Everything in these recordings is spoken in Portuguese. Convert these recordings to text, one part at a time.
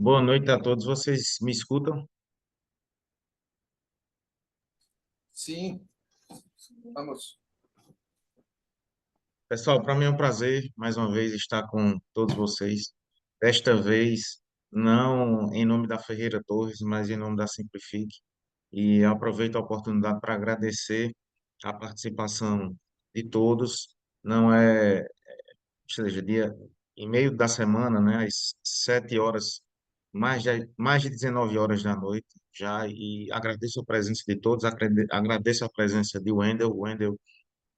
Boa noite a todos. Vocês me escutam? Sim, vamos. Pessoal, para mim é um prazer mais uma vez estar com todos vocês. Desta vez, não em nome da Ferreira Torres, mas em nome da Simplifique. E eu aproveito a oportunidade para agradecer a participação de todos. Não é, ou seja, dia em meio da semana, né, às 7 horas, mais de 19 horas da noite já, e agradeço a presença de todos, agradeço a presença de Wendel. Wendel,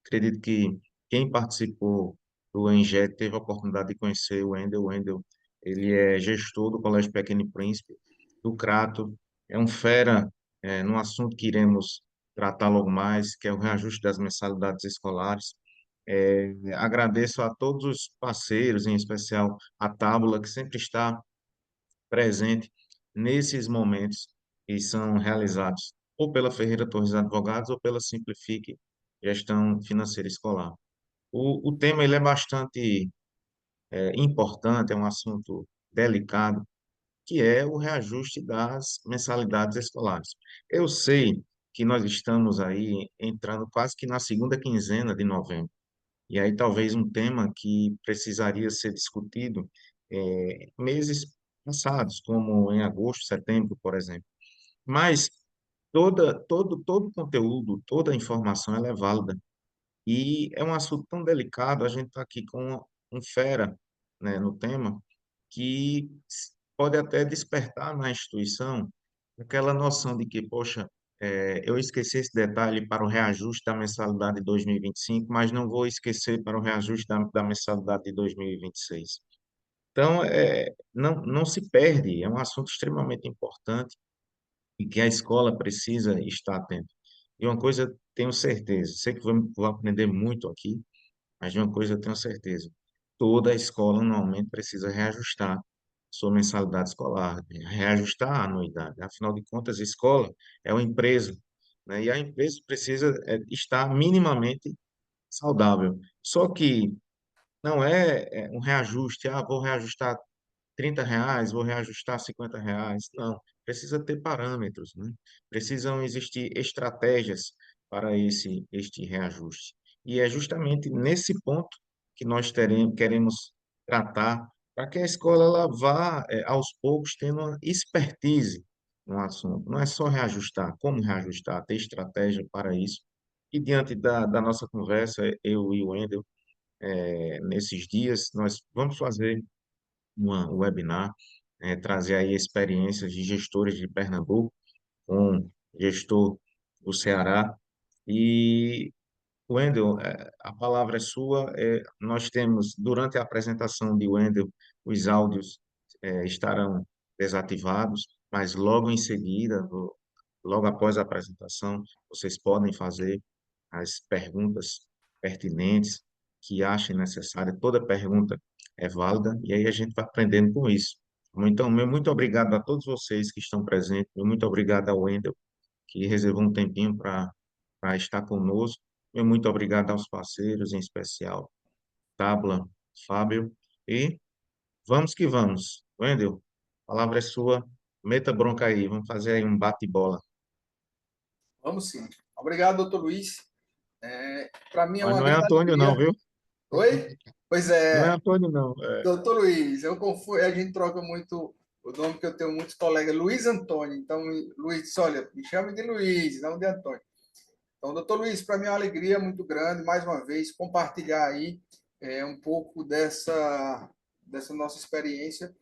acredito que quem participou do ENGET teve a oportunidade de conhecer o Wendel. O Wendel, ele é gestor do Colégio Pequeno Príncipe, do Crato, é um fera num assunto que iremos tratar logo mais, que é o reajuste das mensalidades escolares. Agradeço a todos os parceiros, em especial a Tábula, que sempre está presente nesses momentos que são realizados ou pela Ferreira Torres Advogados ou pela Simplifique Gestão Financeira Escolar. O tema ele é bastante importante, é um assunto delicado, que é o reajuste das mensalidades escolares. Eu sei que nós estamos aí entrando quase que na segunda quinzena de novembro, e aí talvez um tema que precisaria ser discutido meses passados, como em agosto, setembro, por exemplo. Mas todo conteúdo, toda informação ela é válida. E é um assunto tão delicado, a gente está aqui com um fera, né, no tema, que pode até despertar na instituição aquela noção de que, poxa, eu esqueci esse detalhe para o reajuste da mensalidade de 2025, mas não vou esquecer para o reajuste da mensalidade de 2026. Então, não se perde, é um assunto extremamente importante e que a escola precisa estar atenta. E uma coisa eu tenho certeza, sei que vou aprender muito aqui, mas de uma coisa eu tenho certeza: toda escola anualmente precisa reajustar sua mensalidade escolar, reajustar a anuidade. Afinal de contas, a escola é uma empresa, né? E a empresa precisa estar minimamente saudável. Só que não é um reajuste, vou reajustar R$ 30, vou reajustar R$ 50. Não, precisa ter parâmetros, né? Precisam existir estratégias para este reajuste. E é justamente nesse ponto que nós queremos tratar, para que a escola ela vá, aos poucos, tendo uma expertise no assunto. Não é só reajustar, como reajustar, ter estratégia para isso. E diante da nossa conversa, eu e o Wendel, nesses dias, nós vamos fazer um webinar, trazer aí experiências de gestores de Pernambuco com gestor do Ceará. E, Wendel, a palavra é sua. Nós temos, durante a apresentação de Wendel, os áudios estarão desativados, mas logo em seguida, logo após a apresentação, vocês podem fazer as perguntas pertinentes que achem necessárias. Toda pergunta é válida e aí a gente vai aprendendo com isso. Então, meu muito obrigado a todos vocês que estão presentes, meu muito obrigado ao Wendel, que reservou um tempinho para estar conosco. Meu muito obrigado aos parceiros, em especial Tabla, Fábio, e vamos que vamos. Wendel, a palavra é sua, meta bronca aí, vamos fazer aí um bate-bola. Vamos sim. Obrigado, doutor Luiz. Para mim é Mas uma não é grande Antônio não, alegria. viu? Oi? Pois Não é é, Antônio não. doutor Luiz, eu confundo, a gente troca muito o nome que eu tenho muitos colegas, Luiz Antônio. Então, Luiz disse, olha, me chame de Luiz, não de Antônio. Então, doutor Luiz, para mim é uma alegria muito grande, mais uma vez, compartilhar aí um pouco dessa nossa experiência.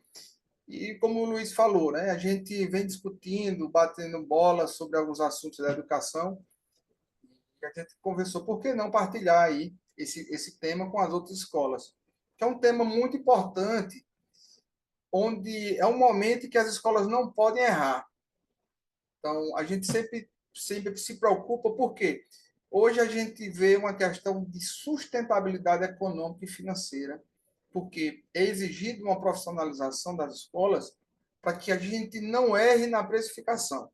E como o Luiz falou, né, a gente vem discutindo, batendo bola sobre alguns assuntos da educação, que a gente conversou, por que não partilhar aí esse tema com as outras escolas? Que é um tema muito importante, onde é um momento em que as escolas não podem errar. Então, a gente sempre se preocupa, por quê? Hoje a gente vê uma questão de sustentabilidade econômica e financeira, porque é exigido uma profissionalização das escolas para que a gente não erre na precificação.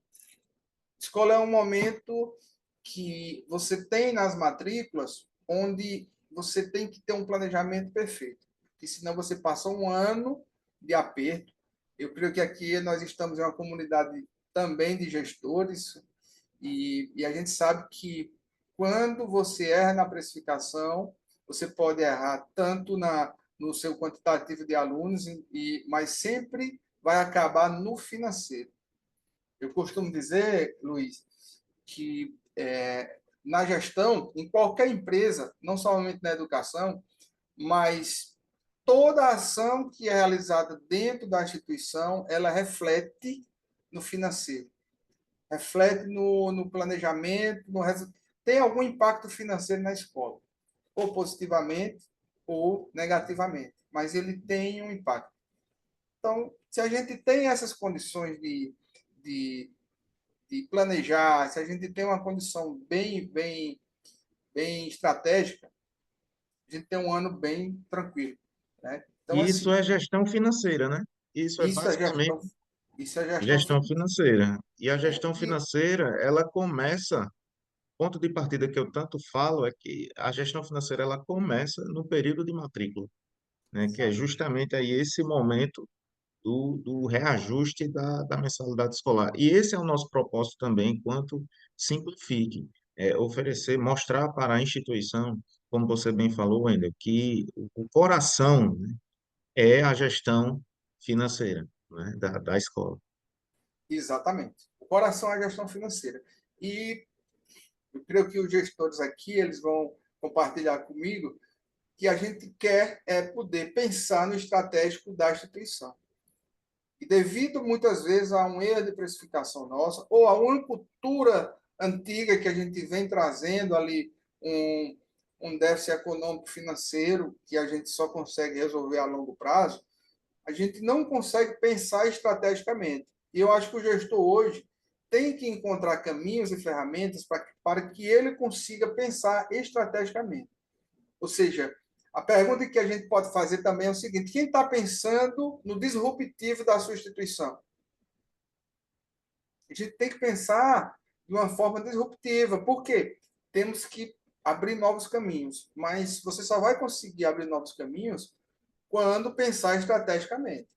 Escola é um momento que você tem nas matrículas onde você tem que ter um planejamento perfeito, porque senão você passa um ano de aperto, Eu creio que aqui nós estamos em uma comunidade também de gestores e a gente sabe que quando você erra na precificação, você pode errar tanto no seu quantitativo de alunos, mas sempre vai acabar no financeiro. Eu costumo dizer, Luiz, que na gestão, em qualquer empresa, não somente na educação, mas toda ação que é realizada dentro da instituição, ela reflete no financeiro, reflete no planejamento, tem algum impacto financeiro na escola, ou positivamente ou negativamente, mas ele tem um impacto. Então, se a gente tem essas condições de, de planejar, se a gente tem uma condição bem estratégica, a gente tem um ano bem tranquilo, né? Então, E isso assim, é gestão financeira, né? Isso é isso é basicamente gestão, isso é gestão gestão financeira. financeira. E a gestão E, financeira, ela começa, ponto de partida que eu tanto falo é que a gestão financeira ela começa no período de matrícula, né? Que é exato, justamente aí esse momento do reajuste da mensalidade escolar. E esse é o nosso propósito também, enquanto Simplifique, oferecer, mostrar para a instituição, como você bem falou, Wendel, que o coração, né, é a gestão financeira, né, da escola. exatamente. O coração é a gestão financeira. E eu creio que os gestores aqui, eles vão compartilhar comigo que a gente quer poder pensar no estratégico da instituição. E devido muitas vezes a um erro de precificação nossa, ou a uma cultura antiga que a gente vem trazendo ali, um déficit econômico financeiro que a gente só consegue resolver a longo prazo, a gente não consegue pensar estrategicamente. E eu acho que o gestor hoje tem que encontrar caminhos e ferramentas para que ele consiga pensar estrategicamente. Ou seja, a pergunta que a gente pode fazer também é o seguinte: quem está pensando no disruptivo da sua instituição? A gente tem que pensar de uma forma disruptiva. Por quê? Temos que abrir novos caminhos. Mas você só vai conseguir abrir novos caminhos quando pensar estrategicamente.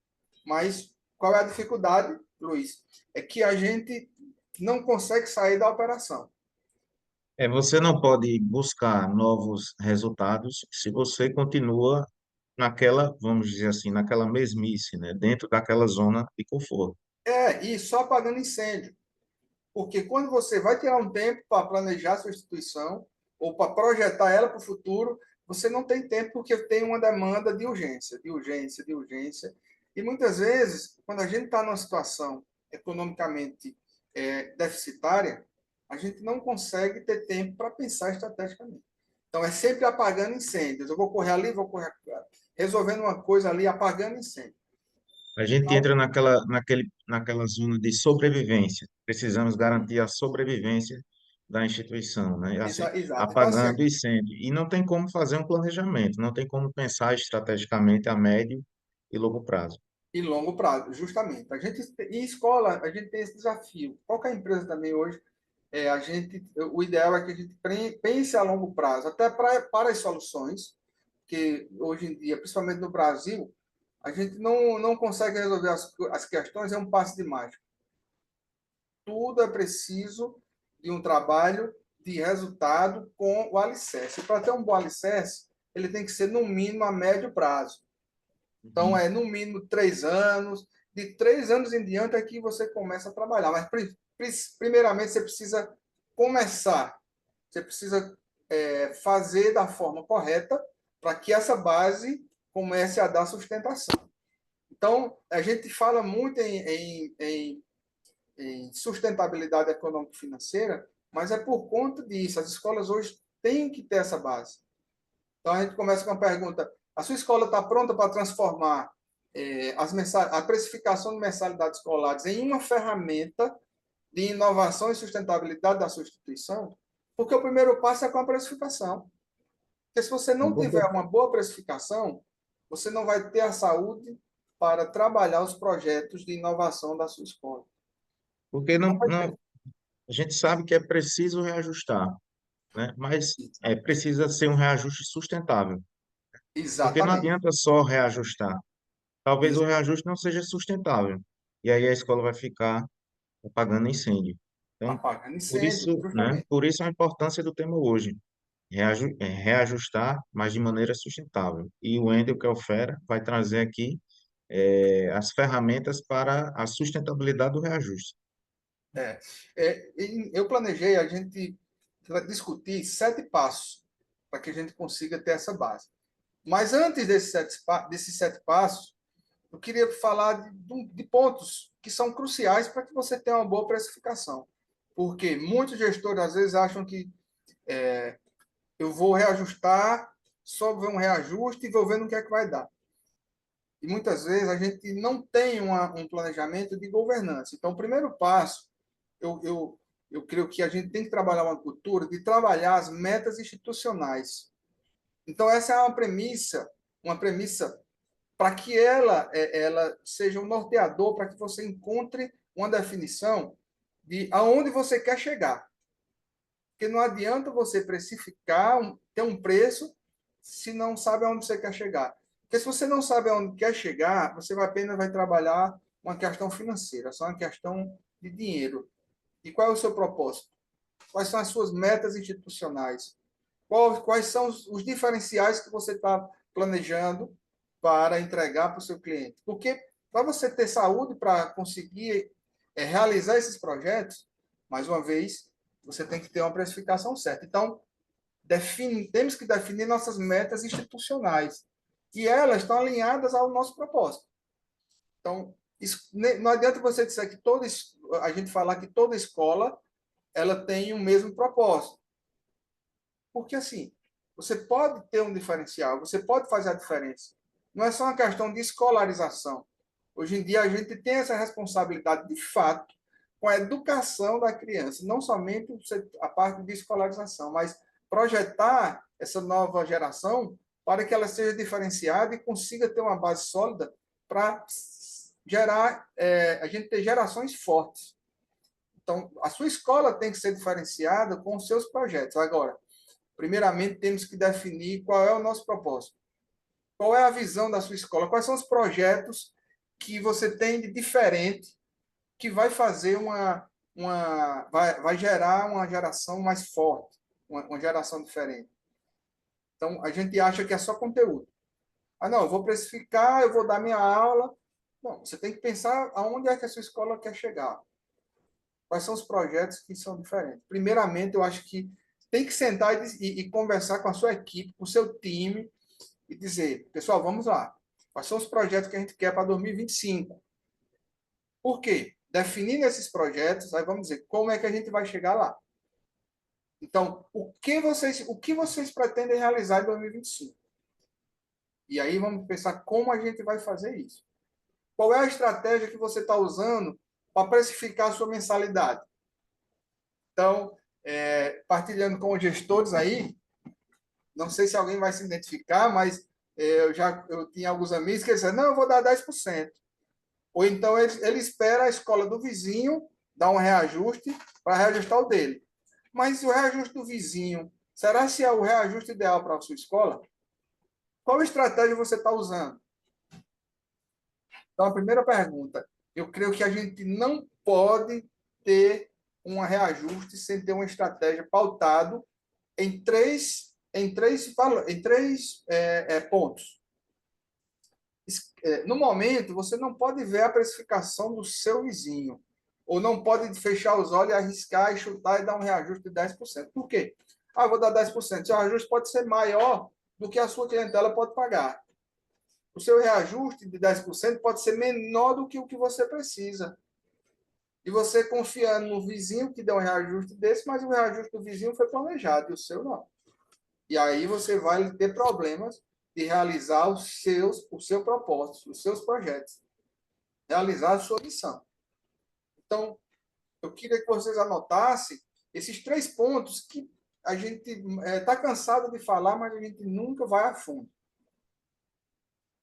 Mas qual é a dificuldade, Luiz? É que a gente não consegue sair da operação. Você não pode buscar novos resultados se você continua naquela, vamos dizer assim, naquela mesmice, né, dentro daquela zona de conforto. E só apagando incêndio. Porque quando você vai tirar um tempo para planejar a sua instituição ou para projetar ela para o futuro, você não tem tempo porque tem uma demanda de urgência, de urgência, de urgência. E muitas vezes, quando a gente está numa situação economicamente deficitária, a gente não consegue ter tempo para pensar estrategicamente. Então, é sempre apagando incêndios. Eu vou correr ali, vou correr resolvendo uma coisa ali, apagando incêndio. A gente Então, entra naquela zona de sobrevivência. Precisamos garantir a sobrevivência da instituição, né? Assim, exato. Então, assim, apagando incêndio. E não tem como fazer um planejamento, não tem como pensar estrategicamente a médio e longo prazo. e longo prazo, justamente. Em escola, a gente tem esse desafio. Qualquer empresa também hoje, o ideal é que a gente pense a longo prazo, até para as soluções, que hoje em dia, principalmente no Brasil, a gente não consegue resolver as questões, é um passe de mágica. Tudo é preciso de um trabalho de resultado com o alicerce. E para ter um bom alicerce, ele tem que ser, no mínimo, a médio prazo. Então, Uhum. é no mínimo 3 anos. De 3 anos em diante é que você começa a trabalhar. Mas, primeiramente, você precisa começar. Você precisa fazer da forma correta para que essa base comece a dar sustentação. Então, a gente fala muito em sustentabilidade econômica e financeira, mas é por conta disso. As escolas hoje têm que ter essa base. Então, a gente começa com a pergunta: a sua escola está pronta para transformar a precificação de mensalidades escolares em uma ferramenta de inovação e sustentabilidade da sua instituição? Porque o primeiro passo é com a precificação. Porque se você não tiver uma boa precificação, você não vai ter a saúde para trabalhar os projetos de inovação da sua escola. Porque Não não, vai ter. não, a gente sabe que é preciso reajustar, né? Mas precisa ser um reajuste sustentável. Porque não Exatamente. adianta só reajustar. talvez o Isso, reajuste não seja sustentável. E aí a escola vai ficar pagando incêndio. Então, apagando por incêndio, isso, né? justamente. Por isso a importância do tema hoje, reajustar, mas de maneira sustentável. E o Wendel, que é o Fera, vai trazer aqui as ferramentas para a sustentabilidade do reajuste. É, eu planejei a gente discutir 7 passos para que a gente consiga ter essa base. Mas antes desses 7 passos, eu queria falar de pontos que são cruciais para que você tenha uma boa precificação. Porque muitos gestores, às vezes, acham que eu vou reajustar, só ver um reajuste e vou ver no que é que vai dar. E muitas vezes a gente não tem um planejamento de governança. Então, o primeiro passo, eu, eu, eu creio que a gente tem que trabalhar uma cultura de trabalhar as metas institucionais. Então, essa é uma premissa para que ela seja um norteador, para que você encontre uma definição de aonde você quer chegar. Porque não adianta você precificar, ter um preço, se não sabe aonde você quer chegar. Porque se você não sabe aonde quer chegar, você apenas vai trabalhar uma questão financeira, só uma questão de dinheiro. E qual é o seu propósito? Quais são as suas metas institucionais? Quais são os diferenciais que você está planejando para entregar para o seu cliente? Porque para você ter saúde para conseguir realizar esses projetos, mais uma vez, você tem que ter uma precificação certa. Então, temos que definir nossas metas institucionais e elas estão alinhadas ao nosso propósito. Então, não adianta você dizer que a gente falar que toda escola ela tem o mesmo propósito. Porque, assim, você pode ter um diferencial, você pode fazer a diferença. Não é só uma questão de escolarização. Hoje em dia, a gente tem essa responsabilidade, de fato, com a educação da criança, não somente a parte de escolarização, mas projetar essa nova geração para que ela seja diferenciada e consiga ter uma base sólida para gerar, a gente ter gerações fortes. Então, a sua escola tem que ser diferenciada com os seus projetos. Agora, primeiramente, temos que definir qual é o nosso propósito. Qual é a visão da sua escola? Quais são os projetos que você tem de diferente que vai fazer vai gerar uma geração mais forte, uma geração diferente. Então, a gente acha que é só conteúdo. Ah, não, eu vou precificar, eu vou dar minha aula. Não, você tem que pensar aonde é que a sua escola quer chegar. Quais são os projetos que são diferentes? Primeiramente, eu acho que tem que sentar e conversar com a sua equipe, com o seu time, e dizer, pessoal, vamos lá. Quais são os projetos que a gente quer para 2025? Por quê? Definindo esses projetos, aí vamos dizer, como é que a gente vai chegar lá? Então, o que vocês pretendem realizar em 2025? E aí vamos pensar como a gente vai fazer isso. Qual é a estratégia que você está usando para precificar a sua mensalidade? Então, partilhando com os gestores aí, não sei se alguém vai se identificar, mas eu tinha alguns amigos que diziam, não, eu vou dar 10%. Ou então ele espera a escola do vizinho dar um reajuste para reajustar o dele. Mas o reajuste do vizinho, será se é o reajuste ideal para a sua escola? Qual estratégia você está usando? Então, a primeira pergunta, eu creio que a gente não pode ter um reajuste sem ter uma estratégia pautado em três pontos. No momento, você não pode ver a precificação do seu vizinho, ou não pode fechar os olhos, arriscar e chutar e dar um reajuste de 10%. Por quê? Ah, vou dar 10%. Seu reajuste pode ser maior do que a sua clientela pode pagar. O seu reajuste de 10% pode ser menor do que o que você precisa. E você confiando no vizinho que deu um reajuste desse, mas o reajuste do vizinho foi planejado e o seu não. E aí você vai ter problemas de realizar o seu propósito, os seus projetos, realizar a sua missão. Então, eu queria que vocês anotassem esses 3 pontos que a gente está cansado de falar, mas a gente nunca vai a fundo.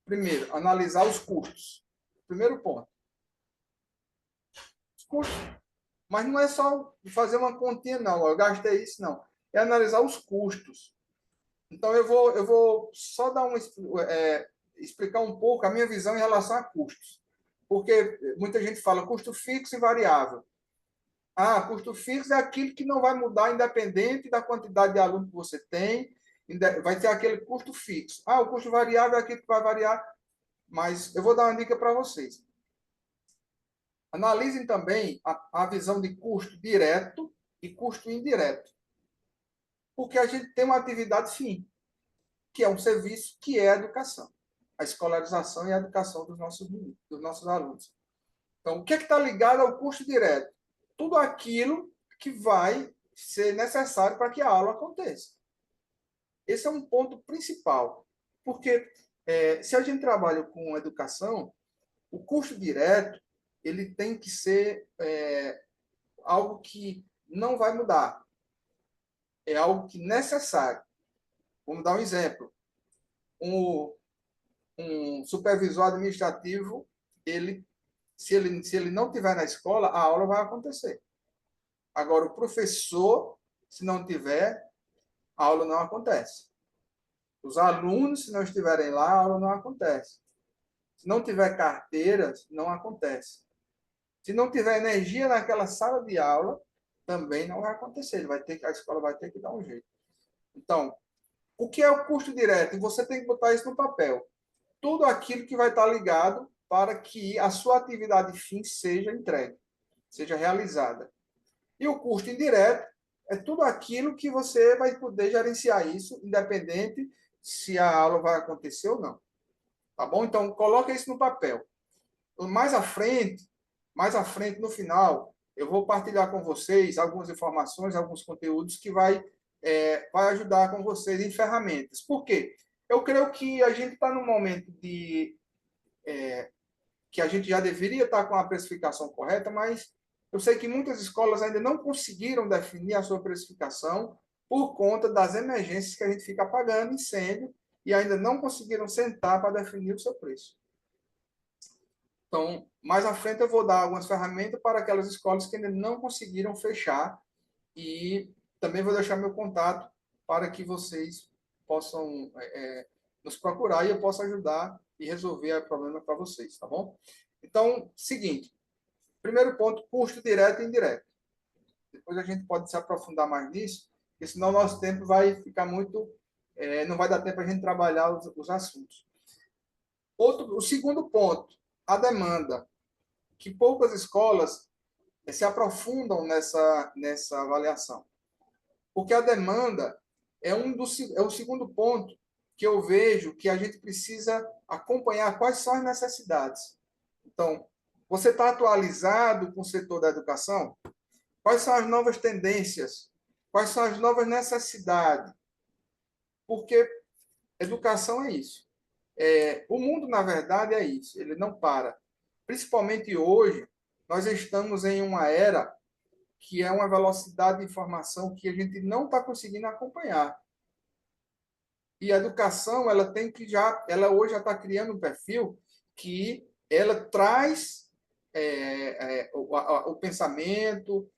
Primeiro, analisar os custos. Primeiro ponto. Os custos. Mas não é só fazer uma continha, não. Eu gastei isso, não. É analisar os custos. Então, eu vou só dar explicar um pouco a minha visão em relação a custos. Porque muita gente fala custo fixo e variável. Ah, custo fixo é aquilo que não vai mudar independente da quantidade de aluno que você tem, vai ter aquele custo fixo. Ah, o custo variável é aquilo que vai variar, mas eu vou dar uma dica para vocês. Analisem também a visão de custo direto e custo indireto. Porque a gente tem uma atividade fim, que é um serviço que é a educação, a escolarização e a educação dos nossos alunos. Então, o que é que está ligado ao custo direto? Tudo aquilo que vai ser necessário para que a aula aconteça. Esse é um ponto principal, porque se a gente trabalha com educação, o custo direto ele tem que ser algo que não vai mudar, é algo que é necessário. Vamos dar um exemplo. Um supervisor administrativo, se ele não estiver na escola, a aula vai acontecer. Agora, o professor, se não tiver, a aula não acontece. Os alunos, se não estiverem lá, a aula não acontece. Se não tiver carteiras, não acontece. Se não tiver energia naquela sala de aula, também não vai acontecer. A escola vai ter que dar um jeito. Então, o que é o custo direto? E você tem que botar isso no papel. Tudo aquilo que vai estar ligado para que a sua atividade fim seja entregue, seja realizada. E o custo indireto é tudo aquilo que você vai poder gerenciar isso, independente se a aula vai acontecer ou não. Tá bom? Então, coloca isso no papel. Mais à frente, no final, eu vou partilhar com vocês algumas informações, alguns conteúdos que vai ajudar com vocês em ferramentas. Por quê? Eu creio que a gente está num momento que a gente já deveria estar com a precificação correta, mas eu sei que muitas escolas ainda não conseguiram definir a sua precificação por conta das emergências que a gente fica apagando, incêndio, e ainda não conseguiram sentar para definir o seu preço. Então, mais à frente eu vou dar algumas ferramentas para aquelas escolas que ainda não conseguiram fechar e também vou deixar meu contato para que vocês possam nos procurar e eu possa ajudar e resolver o problema para vocês, tá bom? Então, seguinte, primeiro ponto, custo direto e indireto. Depois a gente pode se aprofundar mais nisso, porque senão o nosso tempo vai ficar muito... não vai dar tempo a gente trabalhar os assuntos. O segundo ponto, a demanda, que poucas escolas se aprofundam nessa avaliação. Porque a demanda é o segundo ponto que eu vejo que a gente precisa acompanhar quais são as necessidades. Então, você está atualizado com o setor da educação? Quais são as novas tendências? Quais são as novas necessidades? Porque educação é isso. O mundo, na verdade, é isso. Ele não para. Principalmente hoje, nós estamos em uma era que é uma velocidade de informação que a gente não está conseguindo acompanhar. E a educação, ela hoje já está criando um perfil que ela traz o pensamento,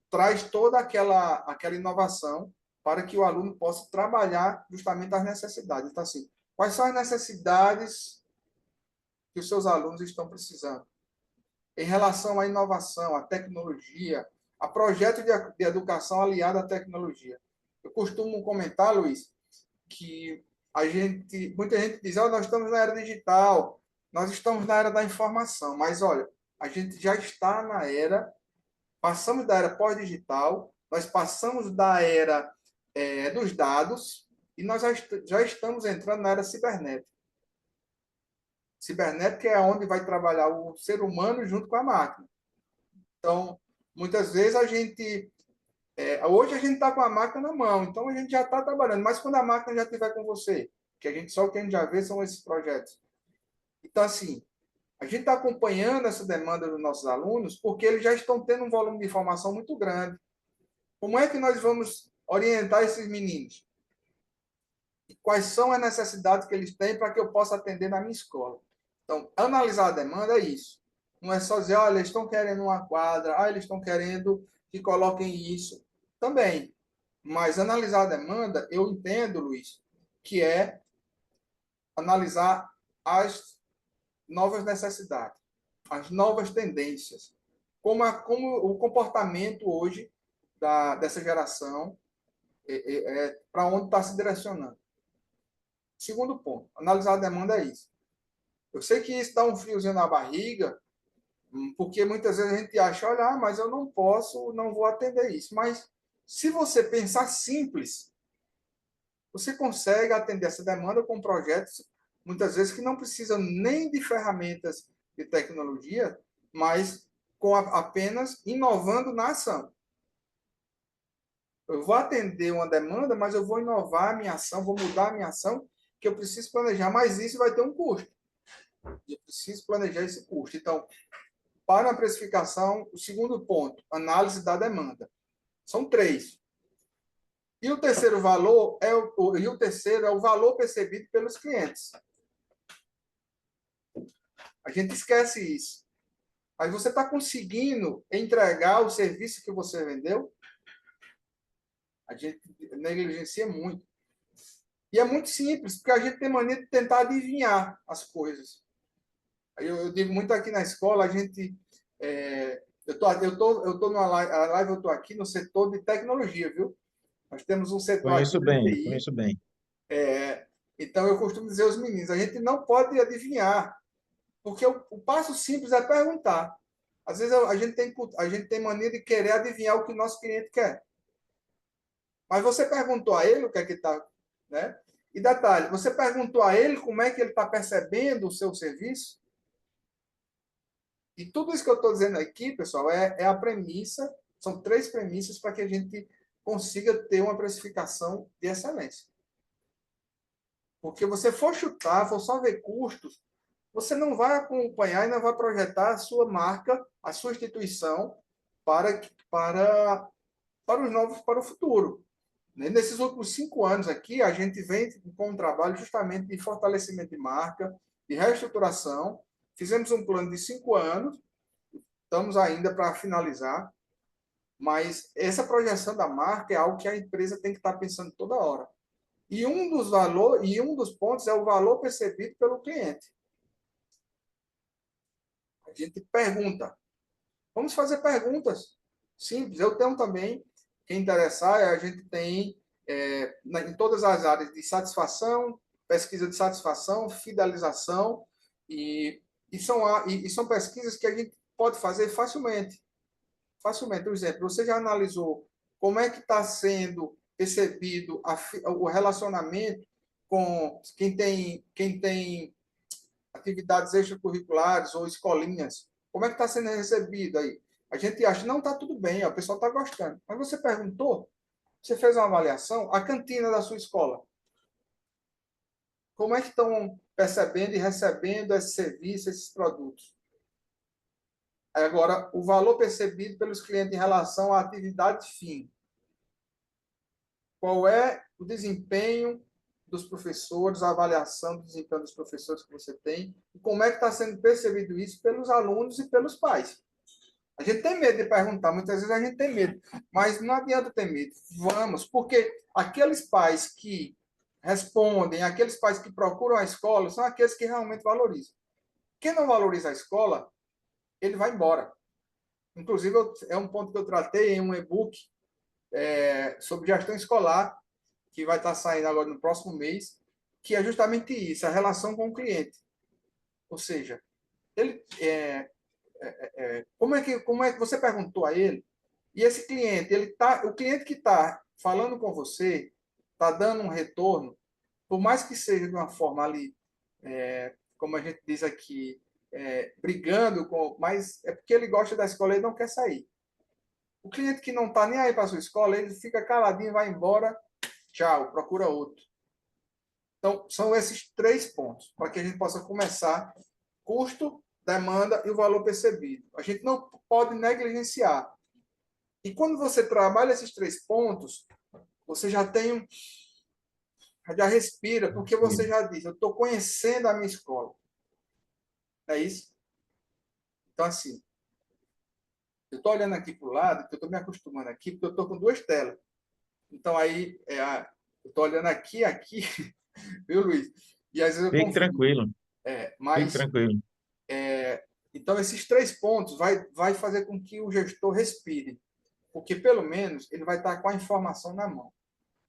traz toda aquela inovação para que o aluno possa trabalhar justamente as necessidades. Então, assim, quais são as necessidades que os seus alunos estão precisando? Em relação à inovação, à tecnologia, a projeto de educação aliado à tecnologia. Eu costumo comentar, Luiz, que muita gente diz, oh, nós estamos na era digital, nós estamos na era da informação, mas olha, a gente já está na era, passamos da era pós-digital, nós passamos da era dos dados e nós já estamos entrando na era cibernética. Cibernética é onde vai trabalhar o ser humano junto com a máquina. Então, muitas vezes hoje a gente está com a máquina na mão, então a gente já está trabalhando, mas quando a máquina já estiver com você, só o que a gente já vê são esses projetos. Então, assim, a gente está acompanhando essa demanda dos nossos alunos porque eles já estão tendo um volume de informação muito grande. Como é que nós vamos orientar esses meninos? E quais são as necessidades que eles têm para que eu possa atender na minha escola? Então, analisar a demanda é isso. Não é só dizer, olha, eles estão querendo uma quadra, eles estão querendo que coloquem isso. Também. Mas analisar a demanda, eu entendo, Luiz, que é analisar as novas necessidades, as novas tendências, como o comportamento hoje dessa geração para onde está se direcionando. Segundo ponto, analisar a demanda é isso. Eu sei que isso dá um friozinho na barriga, porque muitas vezes a gente acha, olha, mas eu não posso, não vou atender isso. Mas se você pensar simples, você consegue atender essa demanda com projetos, muitas vezes, que não precisam nem de ferramentas de tecnologia, mas apenas inovando na ação. Eu vou atender uma demanda, mas eu vou inovar a minha ação, vou mudar a minha ação, que eu preciso planejar, mas isso vai ter um custo. Eu preciso planejar esse custo. Então, para a precificação, o segundo ponto, análise da demanda. São três. E o terceiro é o valor percebido pelos clientes. A gente esquece isso. Mas você está conseguindo entregar o serviço que você vendeu? A gente negligencia muito. E é muito simples, porque a gente tem mania de tentar adivinhar as coisas. Eu digo muito aqui na escola, a gente... eu tô numa live, eu estou aqui no setor de tecnologia, viu? Nós temos um setor aqui Conheço de bem, TI. conheço bem. Então, eu costumo dizer aos meninos, a gente não pode adivinhar, porque o passo simples é perguntar. Às vezes a gente tem mania de querer adivinhar o que o nosso cliente quer. Mas você perguntou a ele o que é que está, né? E detalhe, você perguntou a ele como é que ele está percebendo o seu serviço? E tudo isso que eu estou dizendo aqui, pessoal, é a premissa, são três premissas para que a gente consiga ter uma precificação de excelência. Porque você for chutar, for só ver custos, você não vai acompanhar e não vai projetar a sua marca, a sua instituição para, para o futuro. Nesses últimos 5 anos aqui, a gente vem com um trabalho justamente de fortalecimento de marca, de reestruturação. Fizemos um plano de 5 anos, estamos ainda para finalizar, mas essa projeção da marca é algo que a empresa tem que estar pensando toda hora. E um dos pontos é o valor percebido pelo cliente. A gente pergunta. Vamos fazer perguntas simples. Eu tenho também, quem interessar, a gente tem em todas as áreas de satisfação, pesquisa de satisfação, fidelização, e, são pesquisas que a gente pode fazer facilmente. Facilmente. Por exemplo, você já analisou como é que está sendo percebido o relacionamento com quem tem atividades extracurriculares ou escolinhas? Como é que está sendo recebido aí? A gente acha, não, está tudo bem, ó, o pessoal está gostando. Mas você perguntou, você fez uma avaliação, a cantina da sua escola, como é que estão percebendo e recebendo esse serviço, esses produtos? Agora, o valor percebido pelos clientes em relação à atividade fim. Qual é o desempenho dos professores, a avaliação do desempenho dos professores que você tem, e como é que está sendo percebido isso pelos alunos e pelos pais. A gente tem medo de perguntar, muitas vezes a gente tem medo, mas não adianta ter medo. Vamos, porque aqueles pais que respondem, aqueles pais que procuram a escola, são aqueles que realmente valorizam. Quem não valoriza a escola, ele vai embora. Inclusive, é um ponto que eu tratei em um e-book sobre gestão escolar, que vai estar saindo agora no próximo mês, que é justamente isso, a relação com o cliente. Ou seja, ele, como é que você perguntou a ele, e esse cliente, o cliente que está falando com você, está dando um retorno, por mais que seja de uma forma ali, como a gente diz aqui, brigando, mas é porque ele gosta da escola e não quer sair. O cliente que não está nem aí para a sua escola, ele fica caladinho, vai embora, tchau, procura outro. Então, são esses três pontos, para que a gente possa começar: custo, demanda e o valor percebido. A gente não pode negligenciar. E quando você trabalha esses três pontos, você já respira, porque você já diz, eu estou conhecendo a minha escola. É isso? Então, assim, eu estou olhando aqui para o lado, eu estou me acostumando aqui, porque eu estou com duas telas. Então, aí, eu estou olhando aqui, viu, Luiz? E às vezes eu Fique confundo. tranquilo. Fique Mas, tranquilo. então, esses 3 pontos vai fazer com que o gestor respire, porque pelo menos ele vai estar com a informação na mão.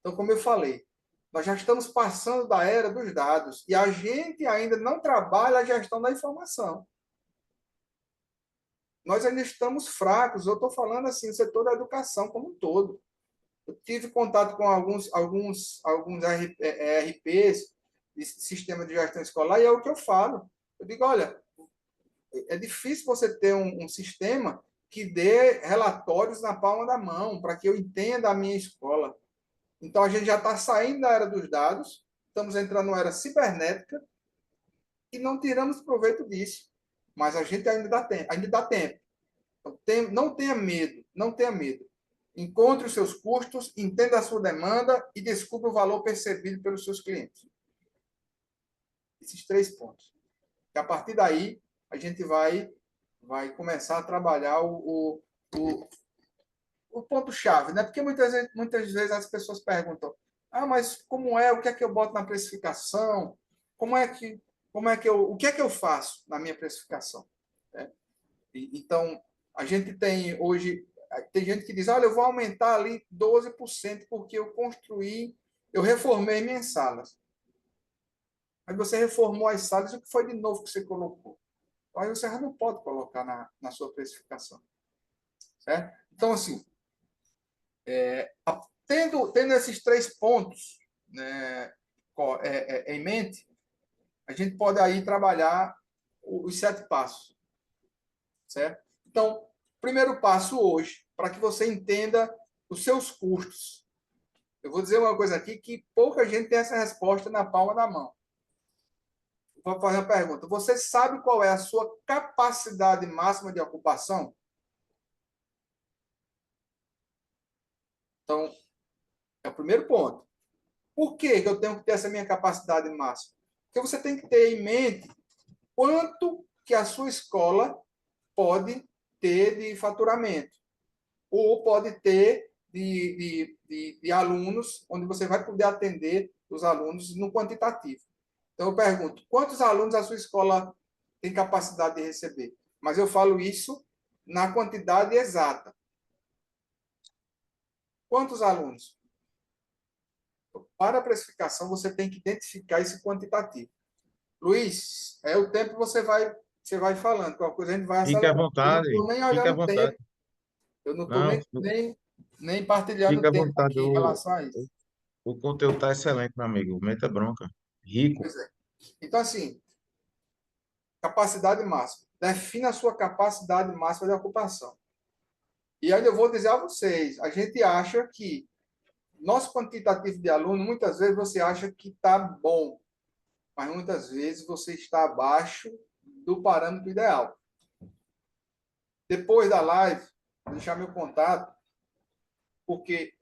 Então, como eu falei, nós já estamos passando da era dos dados e a gente ainda não trabalha a gestão da informação. Nós ainda estamos fracos. Eu estou falando assim, o setor da educação como um todo. Eu tive contato com alguns RPs, de sistema de gestão escolar, e é o que eu falo. Eu digo, olha, é difícil você ter um sistema que dê relatórios na palma da mão, para que eu entenda a minha escola. Então, a gente já está saindo da era dos dados, estamos entrando na era cibernética e não tiramos proveito disso. Mas a gente ainda dá tempo. Ainda dá tempo. Então, não tenha medo, não tenha medo. Encontre os seus custos, entenda a sua demanda e descubra o valor percebido pelos seus clientes. Esses 3 pontos. E a partir daí, a gente vai começar a trabalhar o ponto-chave, né? Porque muitas vezes as pessoas perguntam: ah, mas como é? O que é que eu boto na precificação? O que é que eu faço na minha precificação? Né? Então, a gente tem hoje, tem gente que diz: olha, eu vou aumentar ali 12% porque eu reformei minhas salas. Mas você reformou as salas, o que foi de novo que você colocou? Aí você já não pode colocar na sua precificação. Certo? Então, assim, tendo esses 3 pontos, né, em mente, a gente pode aí trabalhar os 7 passos, certo? Então, primeiro passo hoje, para que você entenda os seus custos. Eu vou dizer uma coisa aqui que pouca gente tem essa resposta na palma da mão. Vou fazer uma pergunta. Você sabe qual é a sua capacidade máxima de ocupação? Então, é o primeiro ponto. Por que eu tenho que ter essa minha capacidade máxima? Porque você tem que ter em mente quanto que a sua escola pode ter de faturamento, ou pode ter de alunos, onde você vai poder atender os alunos no quantitativo. Então, eu pergunto, quantos alunos a sua escola tem capacidade de receber? Mas eu falo isso na quantidade exata. Quantos alunos? Para a precificação, você tem que identificar esse quantitativo. Luiz, é o tempo que você vai falando, qualquer coisa a gente vai Fique à acelerando. Eu não vontade. estou nem Fique à olhando o vontade. tempo, eu não estou Não, nem partilhando fique o à tempo vontade. aqui em relação a isso. O conteúdo está excelente, meu amigo. Meta bronca. Rico. Pois é. Então, assim, capacidade máxima. Defina a sua capacidade máxima de ocupação. E ainda eu vou dizer a vocês, a gente acha que nosso quantitativo de aluno, muitas vezes você acha que está bom, mas muitas vezes você está abaixo do parâmetro ideal. Depois da live, vou deixar meu contato, porque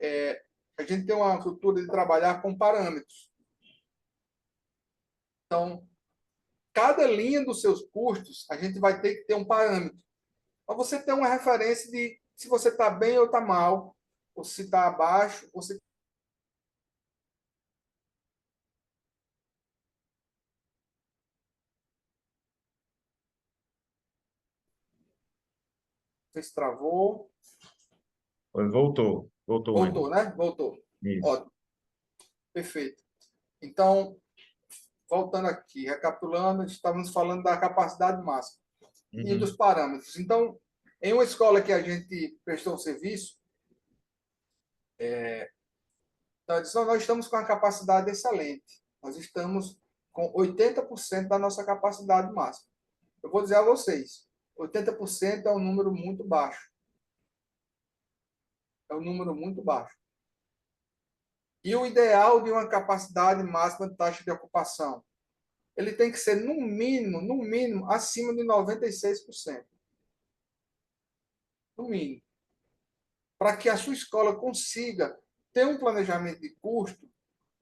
a gente tem uma cultura de trabalhar com parâmetros. Então, cada linha dos seus custos, a gente vai ter que ter um parâmetro. Para você ter uma referência de se você está bem ou está mal, ou se está abaixo, ou se você travou. Voltou. Voltou, Voltou, Wendel. né? Voltou. Isso. Ótimo, perfeito. Então, voltando aqui, recapitulando, estávamos falando da capacidade máxima e Uhum. dos parâmetros. Então, em uma escola que a gente prestou um serviço, nós estamos com a capacidade excelente. Nós estamos com 80% da nossa capacidade máxima. Eu vou dizer a vocês, 80% é um número muito baixo. É um número muito baixo. E o ideal de uma capacidade máxima de taxa de ocupação? Ele tem que ser, no mínimo, acima de 96%. No mínimo. Para que a sua escola consiga ter um planejamento de custo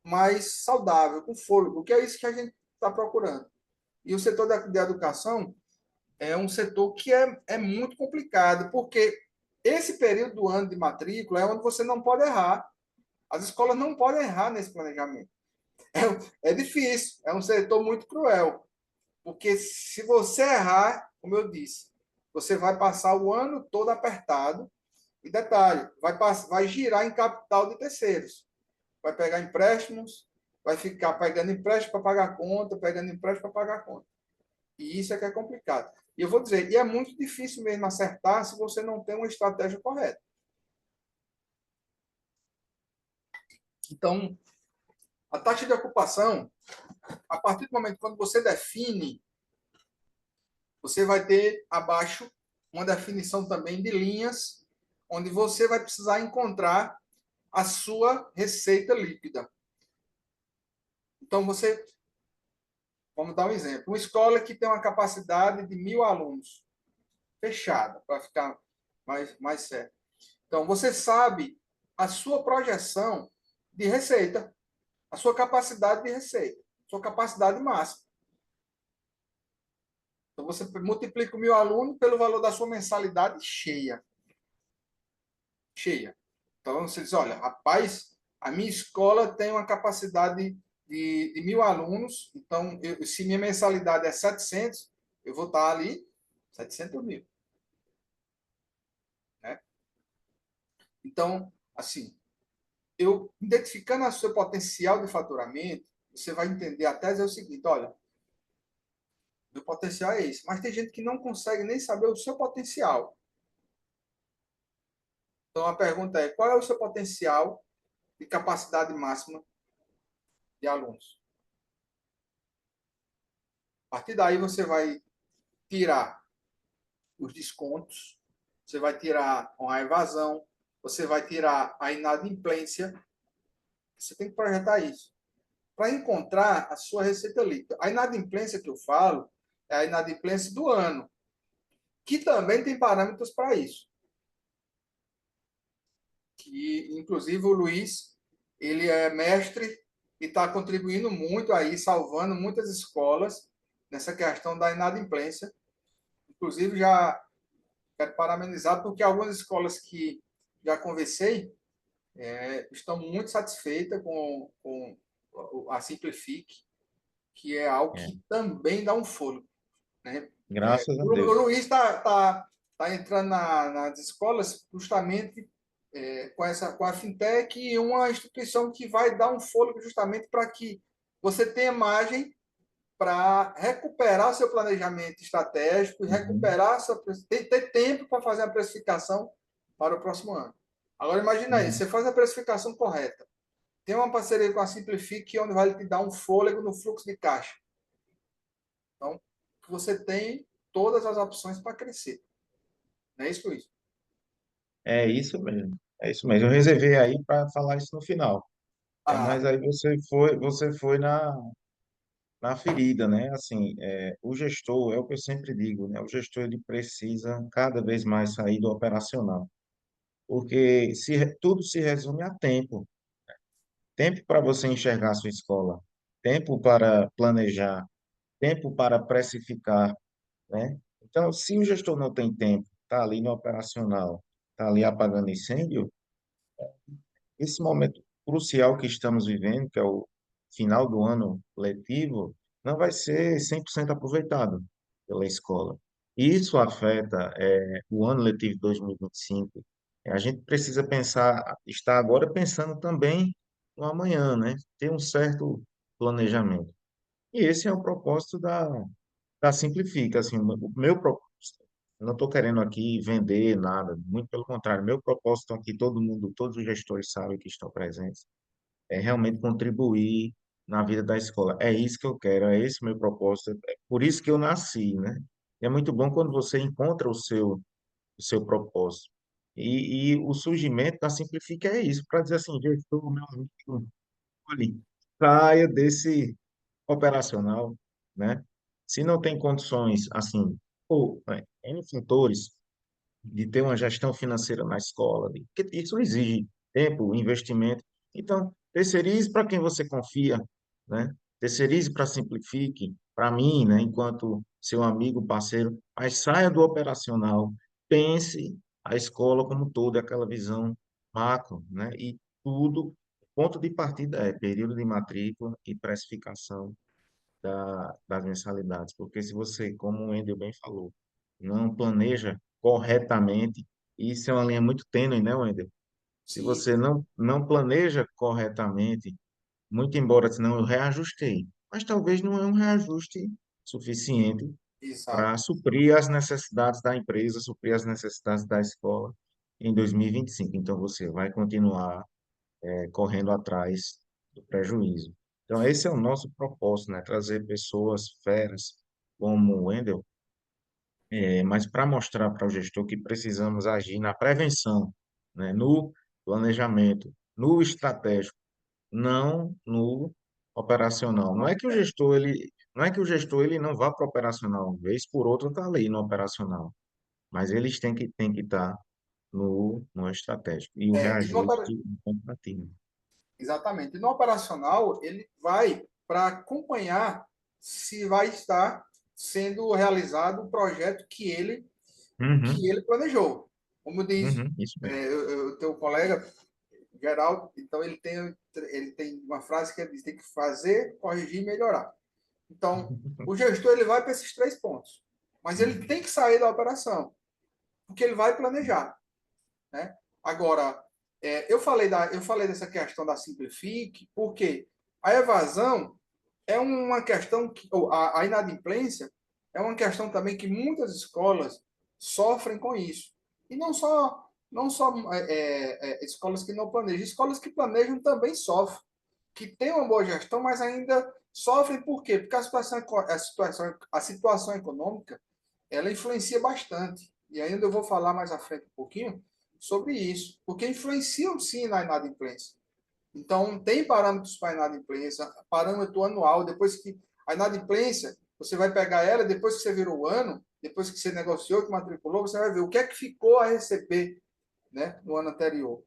mais saudável, com fôlego, que é isso que a gente está procurando. E o setor da educação é um setor que é muito complicado, porque esse período do ano de matrícula é onde você não pode errar. As escolas não podem errar nesse planejamento. É difícil, é um setor muito cruel. Porque se você errar, como eu disse, você vai passar o ano todo apertado. E detalhe, vai girar em capital de terceiros. Vai pegar empréstimos, vai ficar pegando empréstimo para pagar conta, pegando empréstimo para pagar conta. E isso é que é complicado. E eu vou dizer, e é muito difícil mesmo acertar se você não tem uma estratégia correta. Então, a taxa de ocupação, a partir do momento quando você define, você vai ter abaixo uma definição também de linhas, onde você vai precisar encontrar a sua receita líquida. Então, vamos dar um exemplo, uma escola que tem uma capacidade de 1.000 alunos, fechada, para ficar mais certo. Então, você sabe a sua projeção de receita, a sua capacidade de receita, sua capacidade máxima. Então, você multiplica o 1.000 alunos pelo valor da sua mensalidade cheia. Cheia. Então, você diz, olha, rapaz, a minha escola tem uma capacidade de 1.000 alunos, então, se minha mensalidade é 700, eu vou estar ali 700 mil. Né? Então, assim, eu identificando o seu potencial de faturamento, você vai entender a tese é o seguinte, olha, meu potencial é esse, mas tem gente que não consegue nem saber o seu potencial. Então a pergunta é, qual é o seu potencial de capacidade máxima de alunos? A partir daí você vai tirar os descontos, você vai tirar a evasão, você vai tirar a inadimplência, você tem que projetar isso para encontrar a sua receita líquida. A inadimplência que eu falo é a inadimplência do ano, que também tem parâmetros para isso. Que, inclusive, o Luiz, ele é mestre e está contribuindo muito aí, salvando muitas escolas nessa questão da inadimplência. Inclusive, já quero parabenizar, porque algumas escolas que já conversei estão muito satisfeitas com a Simplifique, que é algo É, que também dá um fôlego. Né? graças a O Deus. Luiz está entrando nas escolas justamente com a fintech e uma instituição que vai dar um fôlego justamente para que você tenha margem para recuperar seu planejamento estratégico e Uhum. recuperar ter tempo para fazer a precificação para o próximo ano. Agora imagina aí, Uhum. você faz a precificação correta, tem uma parceria com a Simplifique onde vai te dar um fôlego no fluxo de caixa. Então, você tem todas as opções para crescer. Não é isso, Luiz? É isso mesmo. É isso mesmo. Eu reservei aí para falar isso no final. Mas Ah, aí você foi na ferida, né? Assim, o gestor, é o que eu sempre digo, né? O gestor ele precisa cada vez mais sair do operacional, porque tudo se resume a tempo. Tempo para você enxergar a sua escola, tempo para planejar, tempo para precificar, né? Então, se o gestor não tem tempo, está ali no operacional, está ali apagando incêndio, esse momento crucial que estamos vivendo, que é o final do ano letivo, não vai ser 100% aproveitado pela escola. E isso afeta o ano letivo de 2025. A gente precisa pensar, estar agora pensando também no amanhã, né? Ter um certo planejamento. E esse é o propósito da Simplifica. Assim, o meu propósito, eu não estou querendo aqui vender nada, muito pelo contrário, meu propósito aqui, todo mundo, todos os gestores sabem que estão presentes, é realmente contribuir na vida da escola. É isso que eu quero, é esse o meu propósito, é por isso que eu nasci, né? E é muito bom quando você encontra o seu propósito. E o surgimento da Simplifica é isso, para dizer assim, gestor, meu amigo, olhe, saia desse operacional, né? Se não tem condições, assim, ou N fatores de ter uma gestão financeira na escola, porque isso exige tempo, investimento. Então, terceirize para quem você confia, né? Terceirize para Simplifique, para mim, né, enquanto seu amigo, parceiro, mas saia do operacional, pense a escola como um todo, aquela visão macro, né? E tudo, ponto de partida é período de matrícula e precificação das mensalidades, porque se você, como o Wendel bem falou, não planeja corretamente, isso é uma linha muito tênue, né, Wendel? Se Sim, você não planeja corretamente, muito embora senão eu reajustei, mas talvez não é um reajuste suficiente exato. para suprir as necessidades da empresa, suprir as necessidades da escola em 2025. Então, você vai continuar correndo atrás do prejuízo. Então, esse é o nosso propósito, né? Trazer pessoas feras como o Wendel, mas para mostrar para o gestor que precisamos agir na prevenção, né? No planejamento, no estratégico, não no operacional. Não é que o gestor ele não vá para o operacional, uma vez por outra está ali no operacional, mas eles têm que estar no estratégico. E o É, reajuste é comparativo. exatamente. E no operacional, ele vai para acompanhar se vai estar sendo realizado o projeto que Uhum, ele planejou. Como diz isso mesmo. o teu colega, Geraldo, então ele tem uma frase que diz: tem que fazer, corrigir e melhorar. Então, o gestor ele vai para esses três pontos, mas ele Uhum, tem que sair da operação, porque ele vai planejar, né? Agora, eu falei dessa questão da simplifique, porque a evasão é uma questão que, ou a inadimplência é uma questão também que muitas escolas sofrem com isso. E não só escolas que não planejam, escolas que planejam também sofrem, que têm uma boa gestão, mas ainda sofrem por quê? Porque a situação econômica ela influencia bastante. E ainda eu vou falar mais à frente um pouquinho sobre isso, porque influenciam sim na inadimplência. Então, tem parâmetros para a inadimplência, parâmetro anual, depois que a inadimplência, você vai pegar ela, depois que você virou o ano, depois que você negociou, que matriculou, você vai ver o que é que ficou a receber, né, no ano anterior.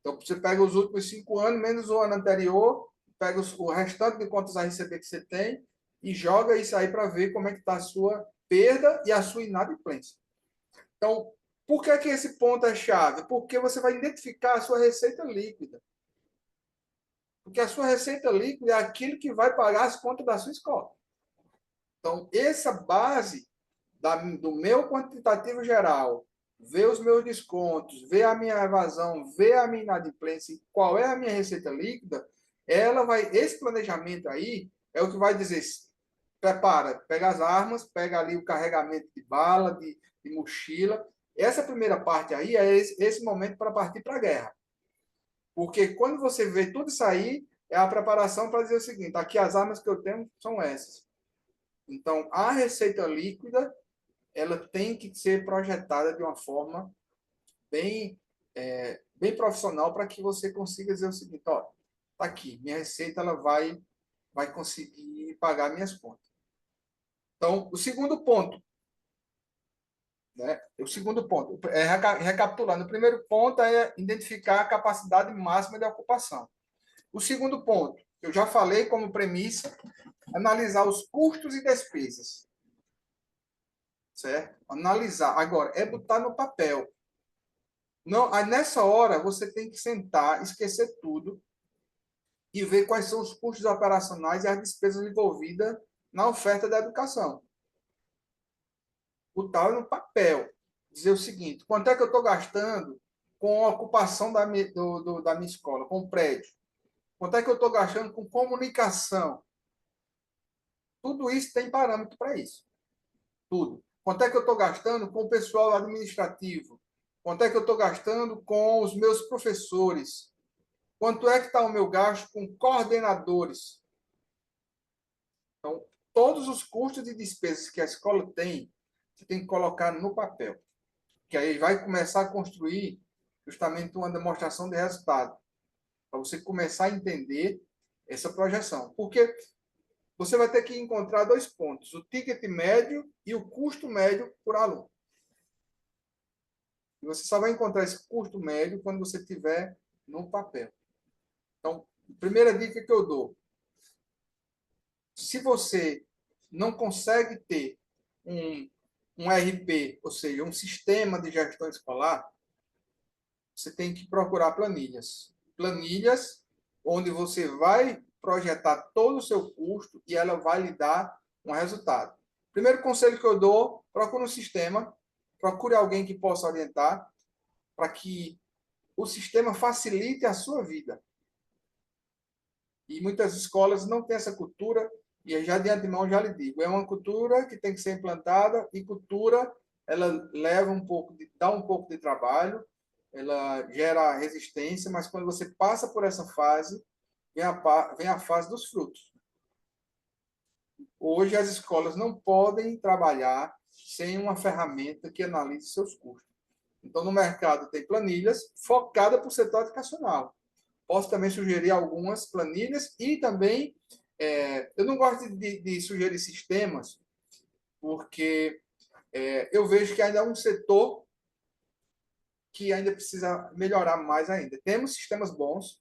Então, você pega os últimos 5 anos, menos o ano anterior, pega o restante de contas a receber que você tem e joga isso aí para ver como é que está a sua perda e a sua inadimplência. Então, por que, que esse ponto é chave? Porque você vai identificar a sua receita líquida. Porque a sua receita líquida é aquilo que vai pagar as contas da sua escola. Então, essa base do meu quantitativo geral, ver os meus descontos, ver a minha evasão, ver a minha inadimplência e qual é a minha receita líquida, esse planejamento aí é o que vai dizer, prepara, pega as armas, pega ali o carregamento de bala, de mochila. Essa primeira parte aí é esse momento para partir para a guerra. Porque quando você vê tudo isso aí, é a preparação para dizer o seguinte: aqui as armas que eu tenho são essas. Então, a receita líquida, ela tem que ser projetada de uma forma bem, bem profissional para que você consiga dizer o seguinte: ó, tá aqui, minha receita ela vai conseguir pagar minhas contas. Então, o segundo ponto, né? O segundo ponto, recapitulando, o primeiro ponto é identificar a capacidade máxima de ocupação. O segundo ponto, eu já falei como premissa, analisar os custos e despesas, certo? Analisar. Agora, é botar no papel. Não, aí nessa hora, você tem que sentar, esquecer tudo e ver quais são os custos operacionais e as despesas envolvidas na oferta da educação. Botar no papel. Dizer o seguinte: quanto é que eu estou gastando com a ocupação da minha escola, com o prédio? Quanto é que eu estou gastando com comunicação? Tudo isso tem parâmetro para isso. Tudo. Quanto é que eu estou gastando com o pessoal administrativo? Quanto é que eu estou gastando com os meus professores? Quanto é que está o meu gasto com coordenadores? Então, todos os custos e despesas que a escola tem, você tem que colocar no papel. Que aí vai começar a construir justamente uma demonstração de resultado. Para você começar a entender essa projeção. Porque você vai ter que encontrar dois pontos: o ticket médio e o custo médio por aluno. E você só vai encontrar esse custo médio quando você tiver no papel. Então, a primeira dica que eu dou: se você não consegue ter um, um RP, ou seja, um sistema de gestão escolar, você tem que procurar planilhas. Planilhas onde você vai projetar todo o seu custo e ela vai lhe dar um resultado. Primeiro conselho que eu dou, procure um sistema, procure alguém que possa orientar para que o sistema facilite a sua vida. E muitas escolas não têm essa cultura, e já de antemão já lhe digo, é uma cultura que tem que ser implantada, e cultura, ela leva dá um pouco de trabalho, ela gera resistência, mas quando você passa por essa fase, vem a fase dos frutos. Hoje as escolas não podem trabalhar sem uma ferramenta que analise seus custos. Então, no mercado tem planilhas focadas para o setor educacional. Posso também sugerir algumas planilhas e também, eu não gosto de sugerir sistemas, porque eu vejo que ainda é um setor que ainda precisa melhorar mais ainda. Temos sistemas bons,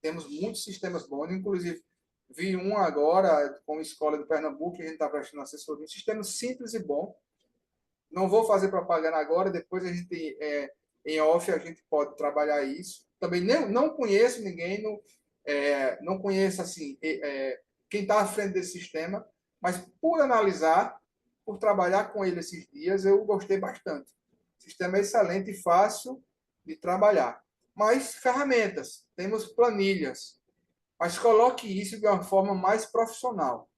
temos muitos sistemas bons, inclusive vi um agora com a escola de Pernambuco, que a gente está prestando assessoria, um sistema simples e bom. Não vou fazer propaganda agora, depois a gente, em off, a gente pode trabalhar isso. Também não conheço ninguém, não conheço assim, quem está à frente desse sistema, mas por analisar, por trabalhar com ele esses dias, eu gostei bastante. O sistema é excelente e fácil de trabalhar. Mas ferramentas, temos planilhas, mas coloque isso de uma forma mais profissional.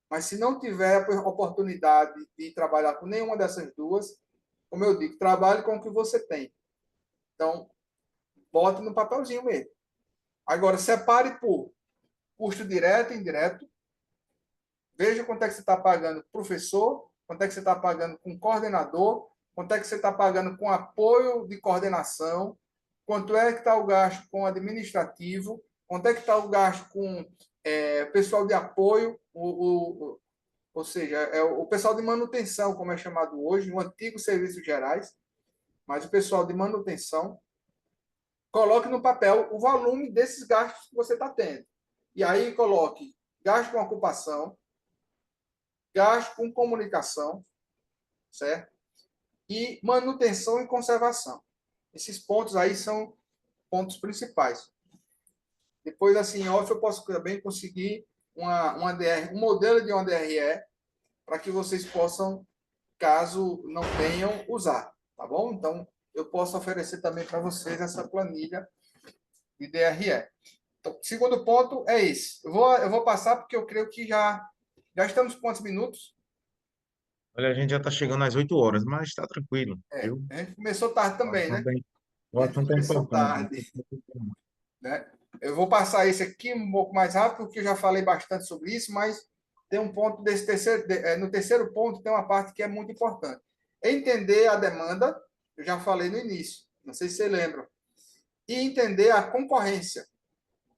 Mas se não tiver a oportunidade de trabalhar com nenhuma dessas duas, como eu digo, trabalhe com o que você tem. Então, bote no papelzinho mesmo. Agora, separe por custo direto e indireto. Veja quanto é que você está pagando professor, quanto é que você está pagando com coordenador, quanto é que você está pagando com apoio de coordenação, quanto é que está o gasto com administrativo, quanto é que está o gasto com pessoal de apoio, ou seja, é o pessoal de manutenção, como é chamado hoje, o antigo serviços gerais, mas o pessoal de manutenção. Coloque no papel o volume desses gastos que você está tendo. E aí coloque gasto com ocupação, gasto com comunicação, certo? E manutenção e conservação. Esses pontos aí são pontos principais. Depois, assim, em off, eu posso também conseguir um modelo de uma DRE para que vocês possam, caso não tenham, usar, tá bom? Então, eu posso oferecer também para vocês essa planilha de DRE. Então, segundo ponto é esse. Eu vou passar porque eu creio que já estamos com quantos minutos? Olha, a gente já está chegando às 8 horas, mas está tranquilo, viu? A gente começou tarde O também, né? assunto é, o A gente assunto é começou importante. tarde, né? Eu vou passar esse aqui um pouco mais rápido, porque eu já falei bastante sobre isso, mas tem um ponto desse terceiro, no terceiro ponto tem uma parte que é muito importante. Entender a demanda, eu já falei no início, não sei se você lembra, e entender a concorrência.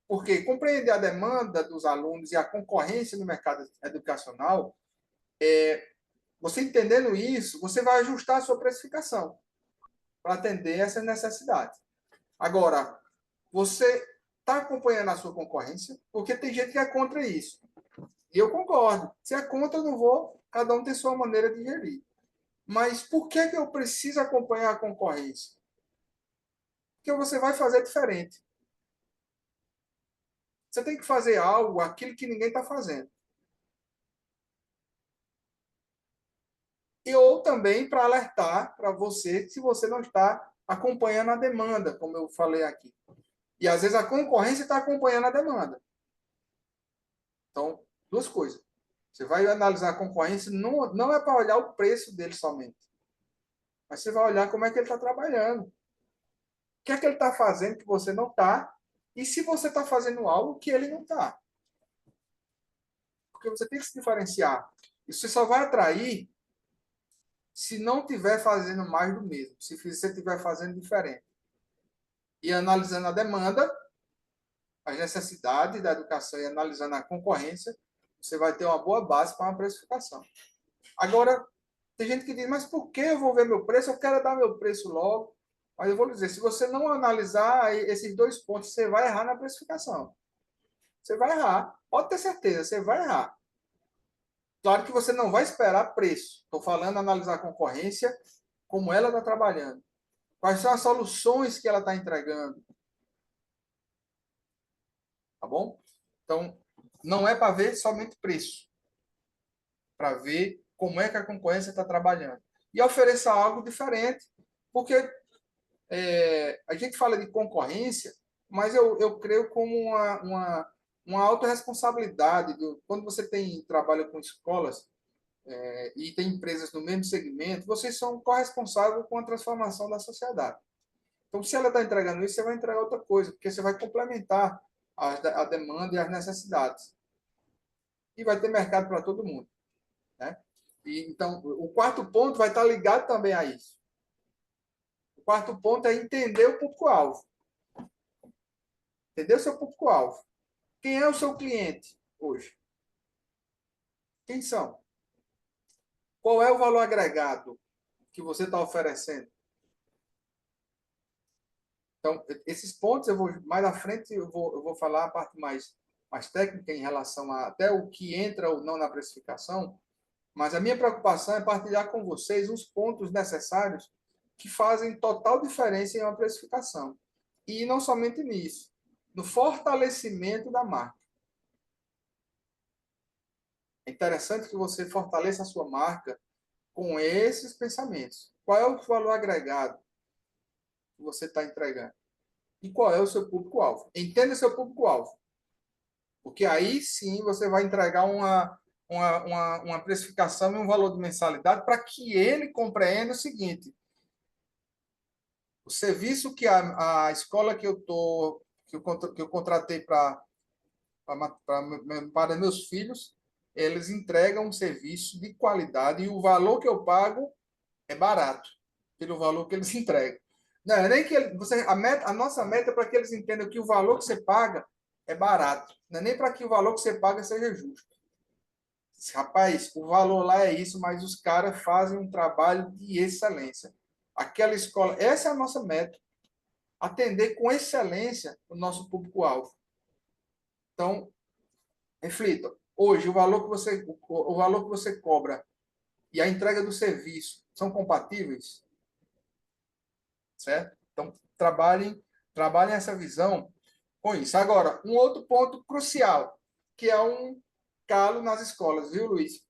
Porque compreender a demanda dos alunos e a concorrência no mercado educacional, você entendendo isso, você vai ajustar a sua precificação para atender essas necessidades. Agora, você está acompanhando a sua concorrência, porque tem gente que é contra isso. E eu concordo. Se é contra, eu não vou. Cada um tem sua maneira de gerir. Mas por que eu preciso acompanhar a concorrência? Porque você vai fazer diferente. Você tem que fazer algo, aquilo que ninguém está fazendo. E ou também para alertar para você se você não está acompanhando a demanda, como eu falei aqui. E às vezes a concorrência está acompanhando a demanda. Então, duas coisas. Você vai analisar a concorrência, não é para olhar o preço dele somente, mas você vai olhar como é que ele está trabalhando. O que é que ele está fazendo que você não está, e se você está fazendo algo que ele não está. Porque você tem que se diferenciar. Isso você só vai atrair se não estiver fazendo mais do mesmo, se você estiver fazendo diferente. E analisando a demanda, as necessidades da educação e analisando a concorrência, você vai ter uma boa base para uma precificação. Agora, tem gente que diz, mas por que eu vou ver meu preço? Eu quero dar meu preço logo. Mas eu vou lhe dizer, se você não analisar esses dois pontos, você vai errar na precificação. Você vai errar. Pode ter certeza, você vai errar. Claro que você não vai esperar preço. Estou falando analisar a concorrência, como ela está trabalhando. Quais são as soluções que ela está entregando. tá bom? Então, não é para ver somente preço, para ver como é que a concorrência está trabalhando. E ofereça algo diferente, porque a gente fala de concorrência, mas eu creio como uma autorresponsabilidade. Quando você trabalha com escolas e tem empresas no mesmo segmento, vocês são corresponsáveis com a transformação da sociedade. Então, se ela está entregando isso, você vai entregar outra coisa, porque você vai complementar a demanda e as necessidades. E vai ter mercado para todo mundo. Né? Então, o quarto ponto vai estar ligado também a isso. O quarto ponto é entender o público-alvo. Entender o seu público-alvo. Quem é o seu cliente hoje? Quem são? Qual é o valor agregado que você está oferecendo? Então, esses pontos, mais à frente, eu vou falar a parte mais técnica em relação a até o que entra ou não na precificação, mas a minha preocupação é partilhar com vocês os pontos necessários que fazem total diferença em uma precificação. E não somente nisso, no fortalecimento da marca. É interessante que você fortaleça a sua marca com esses pensamentos. Qual é o valor agregado que você está entregando? E qual é o seu público-alvo? Entenda seu público-alvo. Porque aí sim você vai entregar uma precificação e um valor de mensalidade para que ele compreenda o seguinte: o serviço que a escola que eu contratei para meus filhos, eles entregam um serviço de qualidade e o valor que eu pago é barato pelo valor que eles entregam. Não é nem que a nossa meta é para que eles entendam que o valor que você paga é barato. Não é nem para que o valor que você paga seja justo. Rapaz, o valor lá é isso, mas os caras fazem um trabalho de excelência. Aquela escola, essa é a nossa meta. Atender com excelência o nosso público-alvo. Então, reflita. Hoje, o valor que você cobra e a entrega do serviço são compatíveis? Certo? Então, trabalhem essa visão com isso. Agora, um outro ponto crucial, que é um calo nas escolas, viu, Luiz?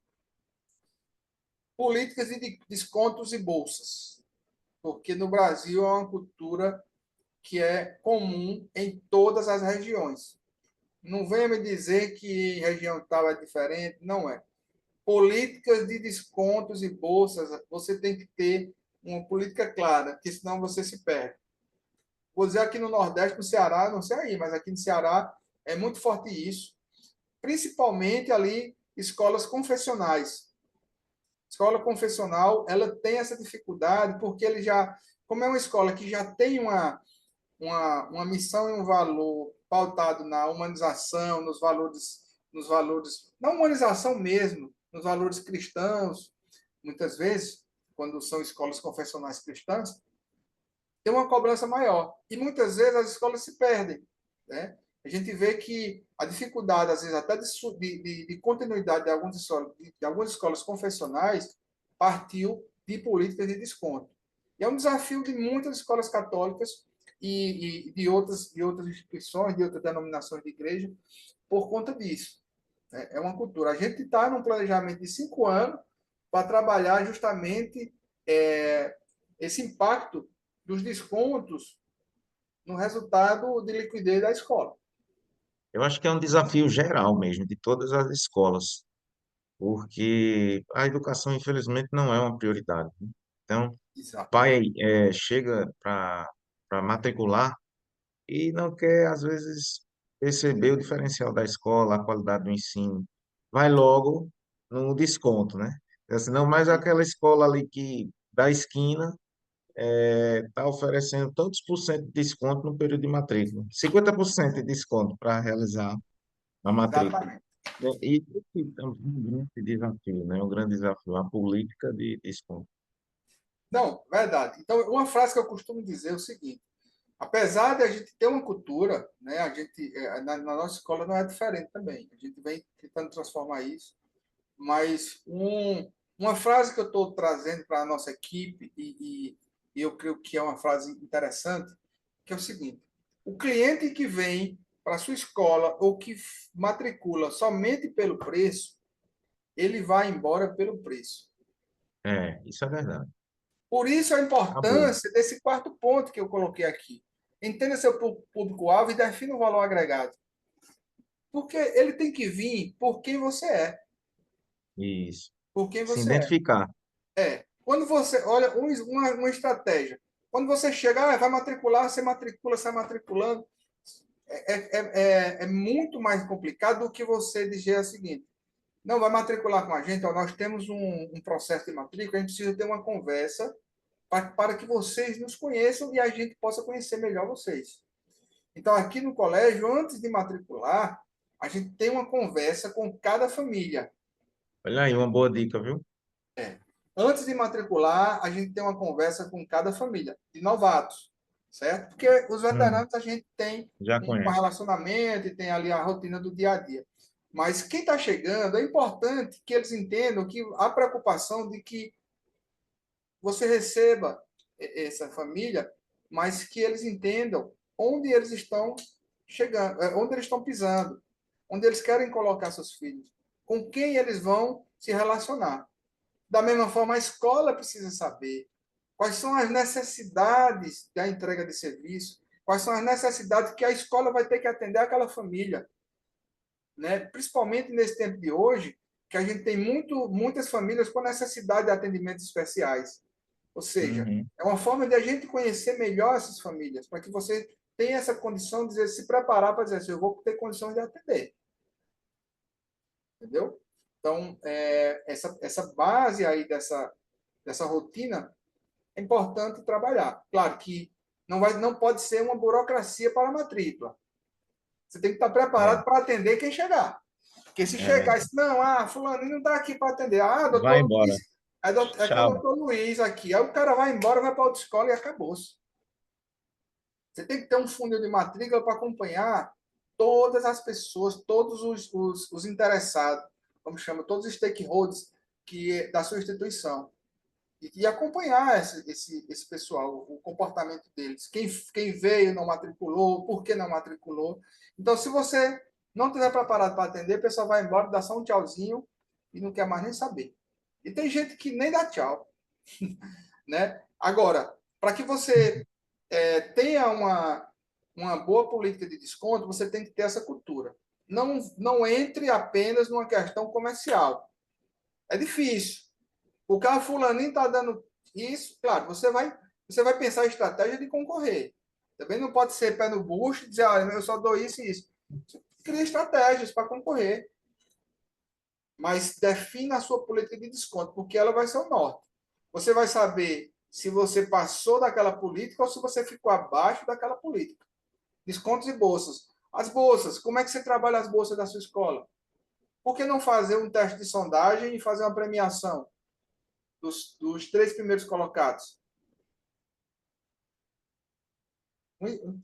Políticas de descontos e bolsas. Porque no Brasil é uma cultura que é comum em todas as regiões. Não venha me dizer que região tal é diferente, não é. Políticas de descontos e bolsas, você tem que ter uma política clara, porque senão você se perde. Vou dizer aqui no Nordeste, no Ceará, não sei aí, mas aqui no Ceará é muito forte isso. Principalmente ali, escolas confessionais. Escola confessional, ela tem essa dificuldade, porque ele já, como é uma escola que já tem uma missão e um valor pautado na humanização, nos valores, na humanização mesmo, nos valores cristãos, muitas vezes, quando são escolas confessionais cristãs, tem uma cobrança maior. E muitas vezes as escolas se perdem. Né? A gente vê que a dificuldade, às vezes, até de continuidade de algumas escolas confessionais partiu de políticas de desconto. E é um desafio de muitas escolas católicas e de outras instituições, de outras denominações de igreja, por conta disso. Né? É uma cultura. A gente está num planejamento de 5 anos para trabalhar justamente esse impacto dos descontos no resultado de liquidez da escola. Eu acho que é um desafio geral mesmo, de todas as escolas, porque a educação, infelizmente, não é uma prioridade, né? Então, pai Exatamente. chega para matricular e não quer, às vezes, perceber o diferencial da escola, a qualidade do ensino. Vai logo no desconto, né? Assim, não mais aquela escola ali que da esquina está oferecendo tantos por cento de desconto no período de matrícula. 50% de desconto para realizar a matrícula. Exatamente. E esse é um grande desafio, né? Um grande desafio, a política de desconto. Não, verdade. Então, uma frase que eu costumo dizer é o seguinte: apesar de a gente ter uma cultura, né, a gente na nossa escola não é diferente também. A gente vem tentando transformar isso, mas uma frase que eu estou trazendo para a nossa equipe e eu creio que é uma frase interessante, que é o seguinte: o cliente que vem para a sua escola ou que matricula somente pelo preço, ele vai embora pelo preço. Isso é verdade. Por isso a Acabou. importância desse quarto ponto que eu coloquei aqui. Entenda seu público-alvo e defina o valor agregado. Porque ele tem que vir por quem você é. Isso. Por quem Se você é. identificar. Quando você olha uma estratégia, quando você chega, vai matricular, você matricula, sai matriculando, é muito mais complicado do que você dizer o seguinte: não, vai matricular com a gente, ó, nós temos um processo de matrícula, a gente precisa ter uma conversa para que vocês nos conheçam e a gente possa conhecer melhor vocês. Então, aqui no colégio, antes de matricular, a gente tem uma conversa com cada família. Olha aí, uma boa dica, viu? Antes de matricular, a gente tem uma conversa com cada família, de novatos, certo? Porque os Hum, veteranos a gente tem já um conhece. relacionamento e tem ali a rotina do dia a dia. Mas quem está chegando, é importante que eles entendam que a preocupação de que você receba essa família, mas que eles entendam onde eles estão chegando, onde eles estão pisando, onde eles querem colocar seus filhos, com quem eles vão se relacionar. Da mesma forma, a escola precisa saber quais são as necessidades da entrega de serviço, quais são as necessidades que a escola vai ter que atender aquela família, né? Principalmente nesse tempo de hoje, que a gente tem muitas famílias com necessidade de atendimentos especiais. Ou seja, Uhum. é uma forma de a gente conhecer melhor essas famílias, para que você tenha essa condição de se preparar para dizer assim, eu vou ter condições de atender. Entendeu? Então, essa base aí dessa rotina é importante trabalhar. Claro que não pode ser uma burocracia para a matrícula. Você tem que estar preparado É, para atender quem chegar. Porque se é chegar e verdade. dizer, não, fulano não está aqui para atender. Ah, Vai doutor embora. Luiz, é que é o Tchau. doutor Luiz aqui. Aí o cara vai embora, vai para outra escola e acabou-se. Você tem que ter um funil de matrícula para acompanhar todas as pessoas, todos os interessados, como chama, todos os stakeholders da sua instituição. E acompanhar esse pessoal, o comportamento deles. Quem veio não matriculou, por que não matriculou. Então, se você não estiver preparado para atender, o pessoal vai embora, dá só um tchauzinho e não quer mais nem saber. E tem gente que nem dá tchau. Né? Agora, para que você tenha uma boa política de desconto, você tem que ter essa cultura. Não entre apenas numa questão comercial. É difícil. O cara fulaninho está dando isso, claro, você vai pensar a estratégia de concorrer. Também não pode ser pé no bucho e dizer, ah, eu só dou isso e isso. Você cria estratégias para concorrer, mas defina a sua política de desconto, porque ela vai ser o norte. Você vai saber se você passou daquela política ou se você ficou abaixo daquela política. Descontos e bolsas. As bolsas, como é que você trabalha as bolsas da sua escola? Por que não fazer um teste de sondagem e fazer uma premiação dos três primeiros colocados?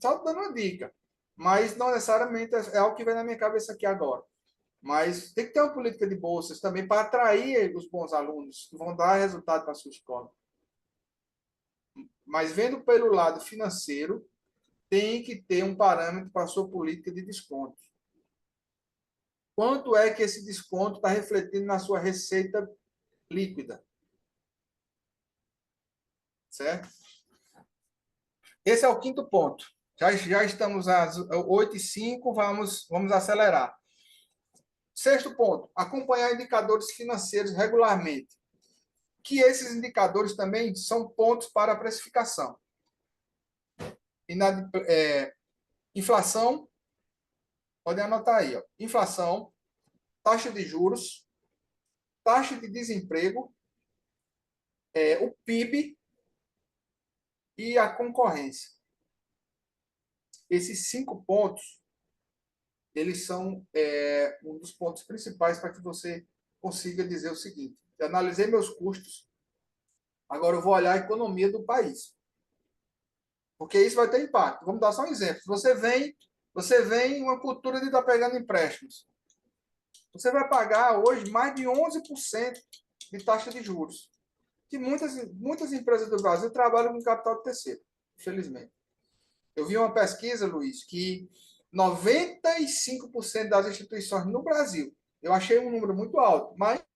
Só dando uma dica. Mas não necessariamente é algo que vem na minha cabeça aqui agora. Mas tem que ter uma política de bolsas também para atrair os bons alunos, que vão dar resultado para a sua escola. Mas vendo pelo lado financeiro, tem que ter um parâmetro para a sua política de desconto. Quanto é que esse desconto está refletindo na sua receita líquida? Certo? Esse é o quinto ponto. Já estamos às 8h05, vamos acelerar. Sexto ponto, acompanhar indicadores financeiros regularmente. Que esses indicadores também são pontos para a precificação. Inflação, podem anotar aí, ó. Inflação, taxa de juros, taxa de desemprego, o PIB e a concorrência. Esses 5 pontos, eles são um dos pontos principais para que você consiga dizer o seguinte: eu analisei meus custos, agora eu vou olhar a economia do país. Porque isso vai ter impacto. Vamos dar só um exemplo. Você vem em uma cultura de estar pegando empréstimos. Você vai pagar hoje mais de 11% de taxa de juros. Que muitas empresas do Brasil trabalham com capital de terceiro, infelizmente. Eu vi uma pesquisa, Luiz, que 95% das instituições no Brasil, eu achei um número muito alto, mas, de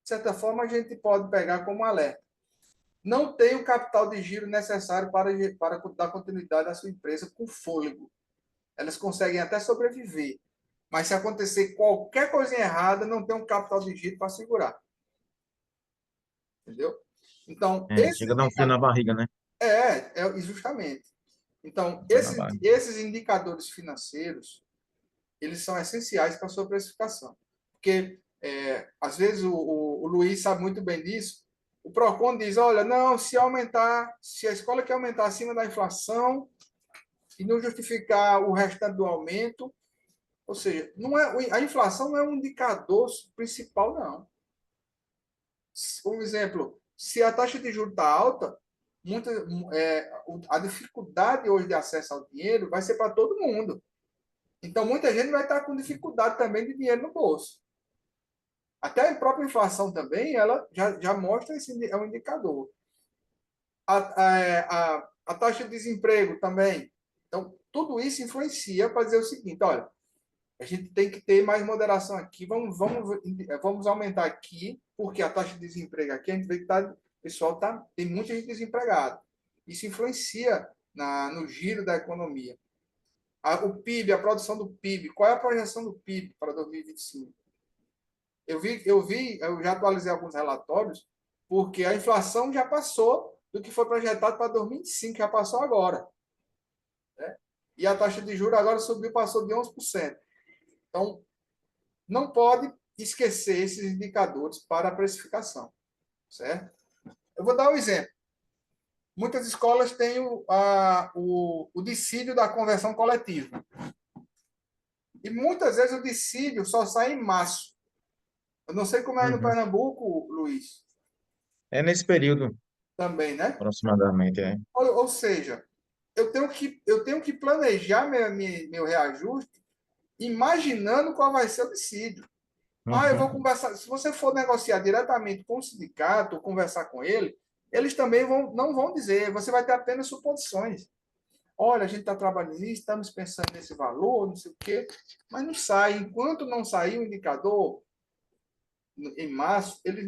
certa forma, a gente pode pegar como alerta. Não tem o capital de giro necessário para dar continuidade à sua empresa com fôlego. Elas conseguem até sobreviver, mas se acontecer qualquer coisa errada, não tem um capital de giro para segurar. Entendeu? Então, Chega a dar um frio na barriga, né? justamente. Então, Frio na barriga. esses indicadores financeiros, eles são essenciais para a sua precificação. Porque, às vezes, o Luiz sabe muito bem disso. O PROCON diz, olha, não, se a escola quer aumentar acima da inflação e não justificar o restante do aumento, ou seja, a inflação não é um indicador principal, não. Um exemplo, se a taxa de juros está alta, a dificuldade hoje de acesso ao dinheiro vai ser para todo mundo. Então, muita gente vai estar com dificuldade também de dinheiro no bolso. Até a própria inflação também, ela já mostra é um indicador. A taxa de desemprego também. Então, tudo isso influencia para dizer o seguinte, olha, a gente tem que ter mais moderação aqui, vamos aumentar aqui, porque a taxa de desemprego aqui, a gente vê que tem muita gente desempregada. Isso influencia no giro da economia. O PIB, a produção do PIB, qual é a projeção do PIB para 2025? Eu já atualizei alguns relatórios, porque a inflação já passou do que foi projetado para 2025, já passou agora. Né? E a taxa de juros agora subiu, passou de 11%. Então, não pode esquecer esses indicadores para a precificação, certo? Eu vou dar um exemplo. Muitas escolas têm o dissídio da conversão coletiva. E muitas vezes o dissídio só sai em março. Eu não sei como é no Uhum. Pernambuco, Luiz, É nesse período, também, né? aproximadamente, é. Ou seja, eu tenho que planejar meu reajuste imaginando qual vai ser o dissídio. Eu vou Uhum. conversar. Se você for negociar diretamente com o sindicato, ou conversar com ele, eles também não vão dizer, você vai ter apenas suposições. Olha, a gente está trabalhando nisso, estamos pensando nesse valor, não sei o quê, mas não sai. Enquanto não sair o indicador em março, eles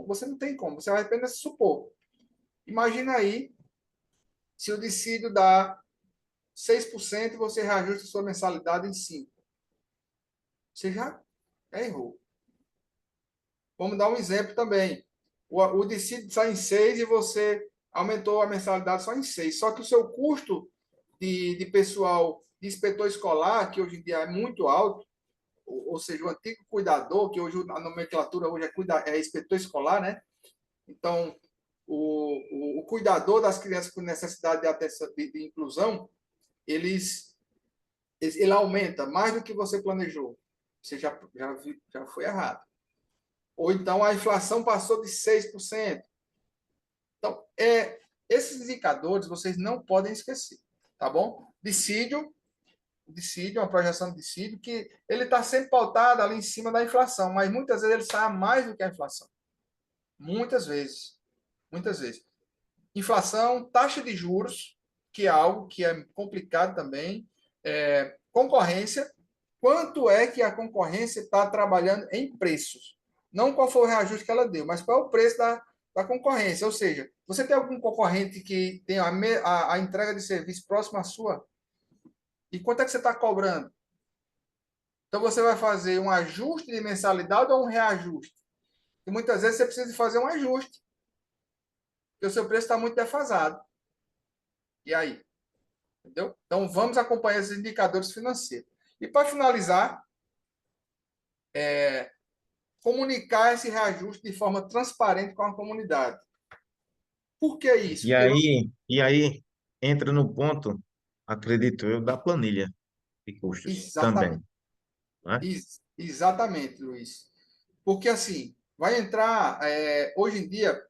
você não tem como, você vai apenas supor. Imagina aí se o dissídio dá 6% e você reajusta sua mensalidade em 5%. Você já errou. Vamos dar um exemplo também. O dissídio sai em 6 e você aumentou a mensalidade só em 6. Só que o seu custo de pessoal, de inspetor escolar, que hoje em dia é muito alto, ou seja, o antigo cuidador, que hoje a nomenclatura hoje é inspetor escolar, né? Então, o cuidador das crianças com necessidade de atenção, de inclusão, ele aumenta mais do que você planejou. Você já foi errado. Ou então a inflação passou de 6%. Então, esses indicadores vocês não podem esquecer, tá bom? Dissídio, uma projeção de dissídio, que ele está sempre pautado ali em cima da inflação, mas muitas vezes ele sai a mais do que a inflação. Muitas vezes. Muitas vezes. Inflação, taxa de juros, que é algo que é complicado também. Concorrência, quanto é que a concorrência está trabalhando em preços? Não qual foi o reajuste que ela deu, mas qual é o preço da concorrência. Ou seja, você tem algum concorrente que tem a entrega de serviço próxima à sua? E quanto é que você está cobrando? Então, você vai fazer um ajuste de mensalidade ou um reajuste? E muitas vezes você precisa fazer um ajuste, porque o seu preço está muito defasado. E aí? Entendeu? Então, vamos acompanhar esses indicadores financeiros. E para finalizar, comunicar esse reajuste de forma transparente com a comunidade. Por que isso? E Porque aí, e aí entra no ponto, acredito eu, da planilha de custos também, exatamente, né? exatamente, Luiz. Porque assim, vai entrar hoje em dia,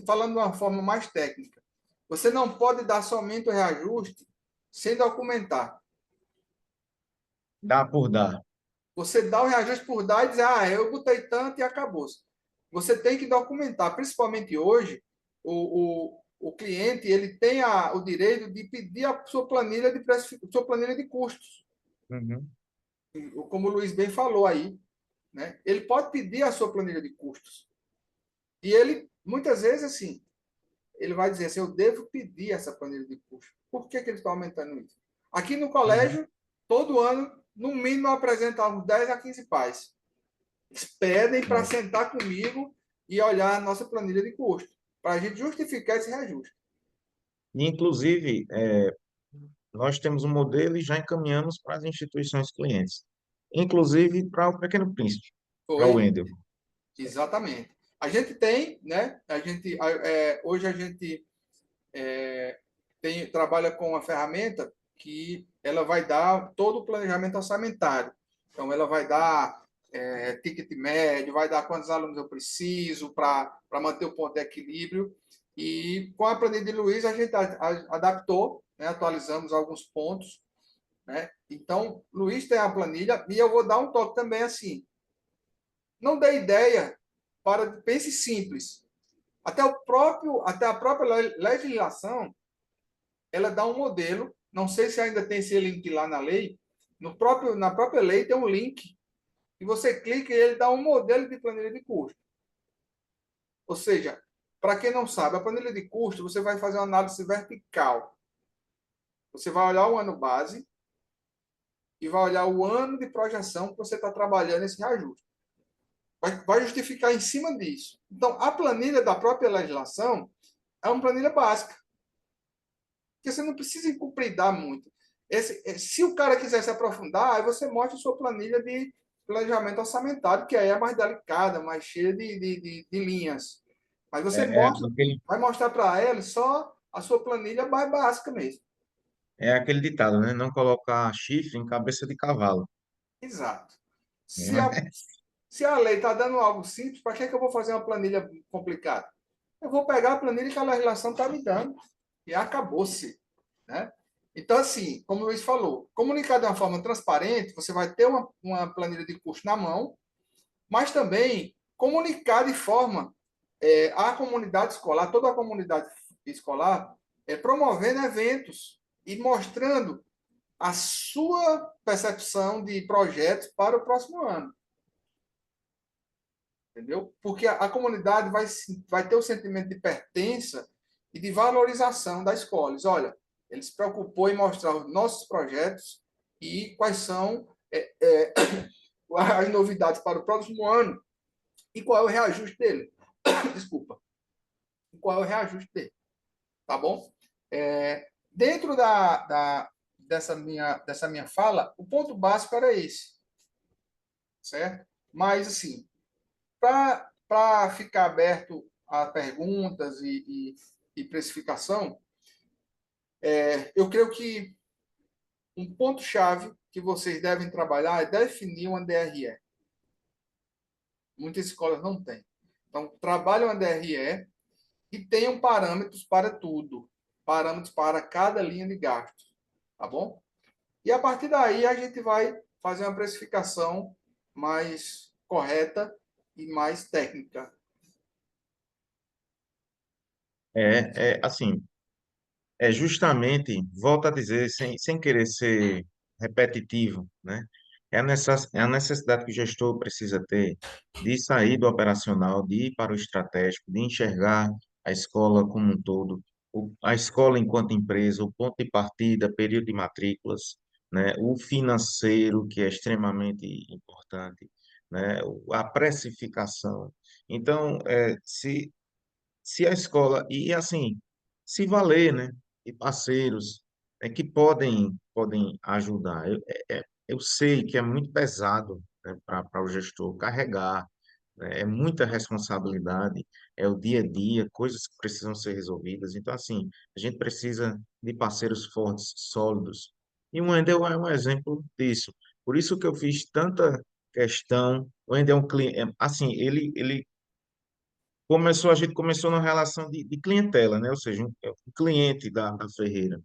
falando de uma forma mais técnica, você não pode dar somente o reajuste sem documentar. Dá por dar. Você dá o reajuste por dar e dizer, eu botei tanto e acabou. Você tem que documentar, principalmente hoje, o cliente ele tem o direito de pedir a sua planilha de custos. Uhum, Como o Luiz bem falou aí, né? Ele pode pedir a sua planilha de custos. E ele, muitas vezes, assim, ele vai dizer assim, eu devo pedir essa planilha de custos. Por que, que eles estão aumentando isso? Aqui no uhum. colégio, todo ano, no mínimo, apresentamos 10 a 15 pais. Eles pedem para É. sentar comigo e olhar a nossa planilha de custo, para a gente justificar esse reajuste. E, inclusive, nós temos um modelo e já encaminhamos para as instituições clientes, inclusive para o Pequeno Príncipe, para o Foi Wendel. exatamente. A gente tem, né? Hoje a gente trabalha com uma ferramenta que ela vai dar todo o planejamento orçamentário. Então, ela vai dar ticket médio, vai dar quantos alunos eu preciso para manter o ponto de equilíbrio. E com a planilha de Luiz, a gente adaptou, né, atualizamos alguns pontos. Né? Então, Luiz tem a planilha e eu vou dar um toque também assim. Não dê ideia para pense simples. Até a própria legislação ela dá um modelo. Não sei se ainda tem esse link lá na lei. Na própria lei tem um link e você clica e ele dá um modelo de planilha de custo. Ou seja, para quem não sabe, a planilha de custo você vai fazer uma análise vertical. Você vai olhar o ano base e vai olhar o ano de projeção que você está trabalhando esse reajuste. Vai justificar em cima disso. Então, a planilha da própria legislação é uma planilha básica, porque você não precisa incumpridar muito. Se o cara quiser se aprofundar, aí você mostra a sua planilha de planejamento orçamentário, que aí é mais delicada, mais cheia de linhas. Mas você É, é mostra, aquele, vai mostrar para ele só a sua planilha mais básica mesmo. é aquele ditado, né? Não colocar chifre em cabeça de cavalo. Exato. Se Né? a, se a lei está dando algo simples, para que, que eu vou fazer uma planilha complicada? Eu vou pegar a planilha que a legislação está me dando e acabou-se. Né? Então, assim, como o Luiz falou, comunicar de uma forma transparente, você vai ter uma planilha de custo na mão, mas também comunicar de forma a comunidade escolar, toda a comunidade escolar, promovendo eventos e mostrando a sua percepção de projetos para o próximo ano. Entendeu? Porque a comunidade vai ter o sentimento de pertença e de valorização da escola. Diz, olha, ele se preocupou em mostrar os nossos projetos e quais são as novidades para o próximo ano e qual é o reajuste dele. Desculpa. E qual é o reajuste dele. Tá bom? Dentro dessa minha fala, o ponto básico era esse, certo? Mas, assim, para ficar aberto a perguntas e precificação, eu creio que um ponto-chave que vocês devem trabalhar é definir uma DRE. Muitas escolas não têm. Então, trabalhem uma DRE e tenham parâmetros para tudo. Parâmetros para cada linha de gasto. Tá bom? E a partir daí a gente vai fazer uma precificação mais correta e mais técnica. Assim, é justamente, volto a dizer, sem querer ser repetitivo, né? É a necessidade que o gestor precisa ter de sair do operacional, de ir para o estratégico, de enxergar a escola como um todo, a escola enquanto empresa, o ponto de partida, período de matrículas, né? O financeiro, que é extremamente importante, né? A precificação. Então, se a escola, e assim, se valer, né? E parceiros que podem ajudar. Eu sei que é muito pesado, né, para o gestor carregar, né, é muita responsabilidade, é o dia a dia, coisas que precisam ser resolvidas. Então, assim, a gente precisa de parceiros fortes, sólidos. E o Wendel é um exemplo disso. Por isso que eu fiz tanta questão. O Wendel é um cliente, assim, a gente começou numa relação de clientela, né? Ou seja, um cliente da Ferreira.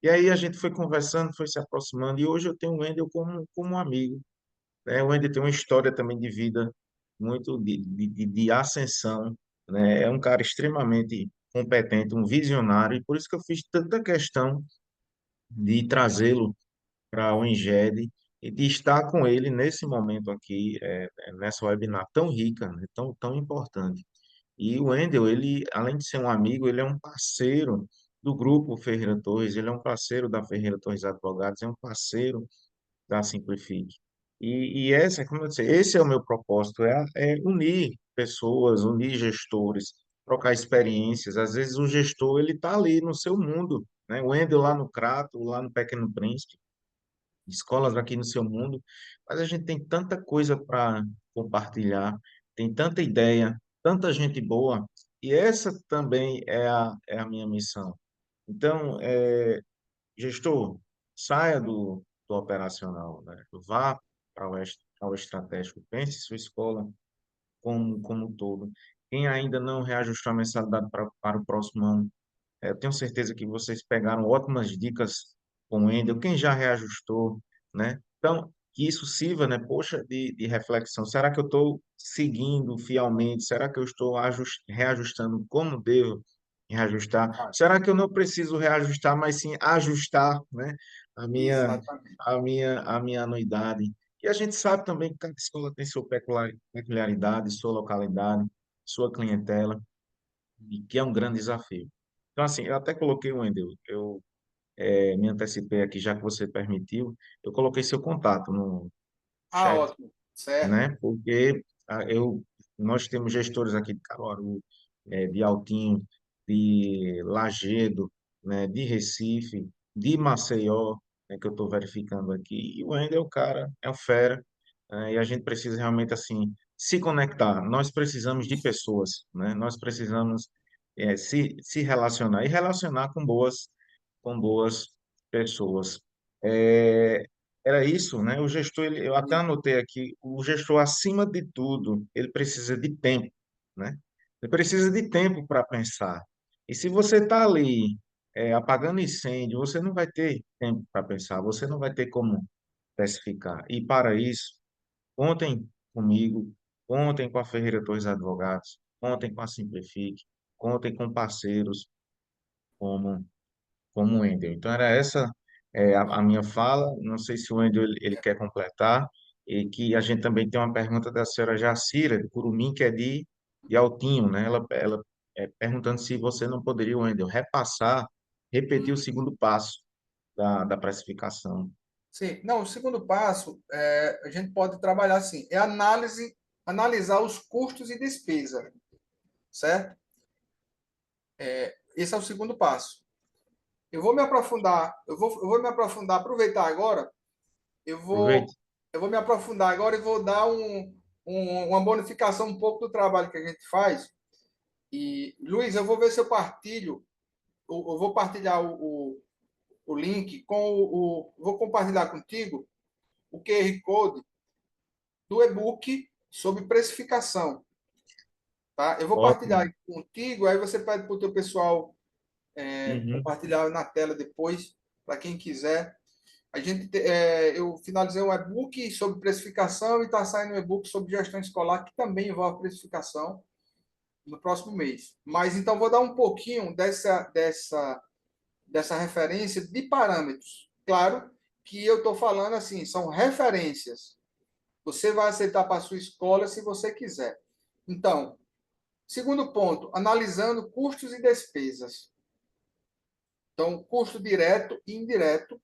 E aí a gente foi conversando, foi se aproximando, e hoje eu tenho o Wendel como um amigo, né? O Wendel tem uma história também de vida muito de ascensão, né? É um cara extremamente competente, um visionário, e por isso que eu fiz tanta questão de trazê-lo para o Engedi e de estar com ele nesse momento aqui, nessa webinar tão rica, né, tão importante. E o Wendel, ele, além de ser um amigo, ele é um parceiro do grupo Ferreira Torres, ele é um parceiro da Ferreira Torres Advogados, é um parceiro da Simplifique. E essa, como eu disse, esse é o meu propósito, é unir pessoas, unir gestores, trocar experiências. Às vezes o gestor, ele está ali no seu mundo, né? O Wendel lá no Crato, lá no Pequeno Príncipe, escolas aqui no seu mundo, mas a gente tem tanta coisa para compartilhar, tem tanta ideia, tanta gente boa, e essa também é a minha missão. Então, gestor, saia do operacional, né? Vá para o estratégico, pense sua escola como um todo. Quem ainda não reajustou a mensalidade para o próximo ano, eu tenho certeza que vocês pegaram ótimas dicas com o Endel, quem já reajustou, né? Então, que isso sirva, né? Poxa, de reflexão. Será que eu estou seguindo fielmente? Será que eu estou reajustando como devo reajustar? Ah, Será que eu não preciso reajustar, mas sim ajustar, né? A minha, exatamente. a minha anuidade. E a gente sabe também que cada escola tem sua peculiaridade, sua localidade, sua clientela e que é um grande desafio. Então, assim, eu até coloquei, Wendel, eu me antecipei aqui, já que você permitiu, eu coloquei seu contato no Ah, chat, ótimo. Certo. né? Porque nós temos gestores aqui de Caruaru, de Altinho, de Lagedo, né? De Recife, de Maceió, né? Que eu estou verificando aqui, e o Wendel, cara, é um fera, e a gente precisa realmente, assim, se conectar. Nós precisamos de Isso. pessoas, né? Nós precisamos se relacionar, e relacionar com boas pessoas. É, Era isso, né? O gestor, eu até anotei aqui, o gestor, acima de tudo, ele precisa de tempo, né? Ele precisa de tempo para pensar. E se você está ali, apagando incêndio, você não vai ter tempo para pensar, você não vai ter como especificar. E para isso, contem comigo, contem com a Ferreira Torres Advogados, contem com a Simplifique, contem com parceiros como o Wendel. Então, era essa a minha fala. Não sei se o Wendel ele quer completar, e que a gente também tem uma pergunta da senhora Jacira, de Curumim, que é de Altinho, né? Ela perguntando se você não poderia, Wendel, repetir o segundo passo da precificação. Sim, não, o segundo passo, a gente pode trabalhar assim, é analisar os custos e despesa, certo? Esse é o segundo passo. Eu vou me aprofundar, aproveitar agora, eu vou, Aproveite. eu vou me aprofundar agora e vou dar uma bonificação um pouco do trabalho que a gente faz. E, Luiz, eu vou ver se eu partilho, eu vou partilhar o link vou compartilhar contigo o QR Code do e-book sobre precificação, tá? Eu vou partilhar Ótimo. aqui contigo, aí você pede para o teu pessoal Uhum. compartilhar na tela depois, para quem quiser. Eu finalizei um e-book sobre precificação e está saindo um e-book sobre gestão escolar, que também envolve precificação no próximo mês. Mas então vou dar um pouquinho dessa referência de parâmetros. Claro que eu estou falando assim, são referências. Você vai aceitar para a sua escola se você quiser. Então, segundo ponto, analisando custos e despesas. Então, custo direto e indireto,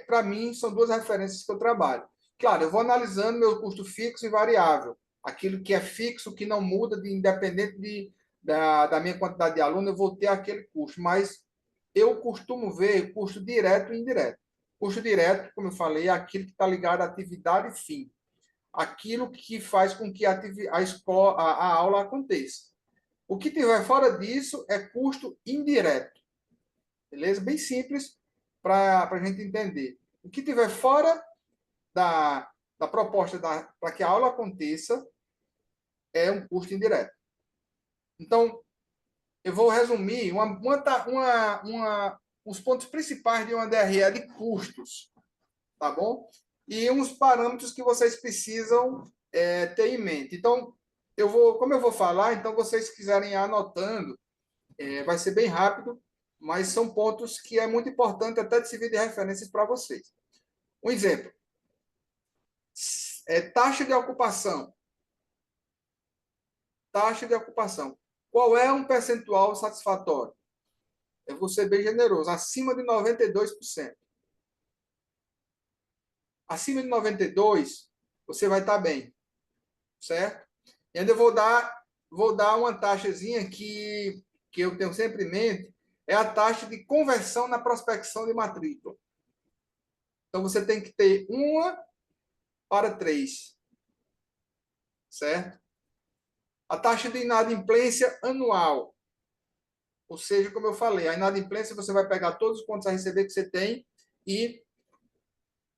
para mim, são duas referências que eu trabalho. Claro, eu vou analisando meu custo fixo e variável. Aquilo que é fixo, que não muda, independente da minha quantidade de aluno, eu vou ter aquele custo. Mas eu costumo ver custo direto e indireto. Custo direto, como eu falei, é aquilo que está ligado à atividade e fim. Aquilo que faz com que a aula aconteça. O que tiver fora disso é custo indireto. Beleza? Bem simples para a gente entender. O que tiver fora da proposta para que a aula aconteça é um custo indireto. Então, eu vou resumir os pontos principais de uma DRE de custos, tá bom? E uns parâmetros que vocês precisam ter em mente. Então, como eu vou falar, então vocês quiserem ir anotando, vai ser bem rápido, mas são pontos que é muito importante até de servir de referências para vocês. Um exemplo. Taxa de ocupação. Taxa de ocupação. Qual é um percentual satisfatório? Eu vou ser bem generoso, acima de 92%. Acima de 92%, você vai estar bem, certo? E ainda eu vou dar uma taxazinha que eu tenho sempre em mente, é a taxa de conversão na prospecção de matrícula. Então, você tem que ter 1:3, certo? A taxa de inadimplência anual. Ou seja, como eu falei, a inadimplência você vai pegar todos os pontos a receber que você tem e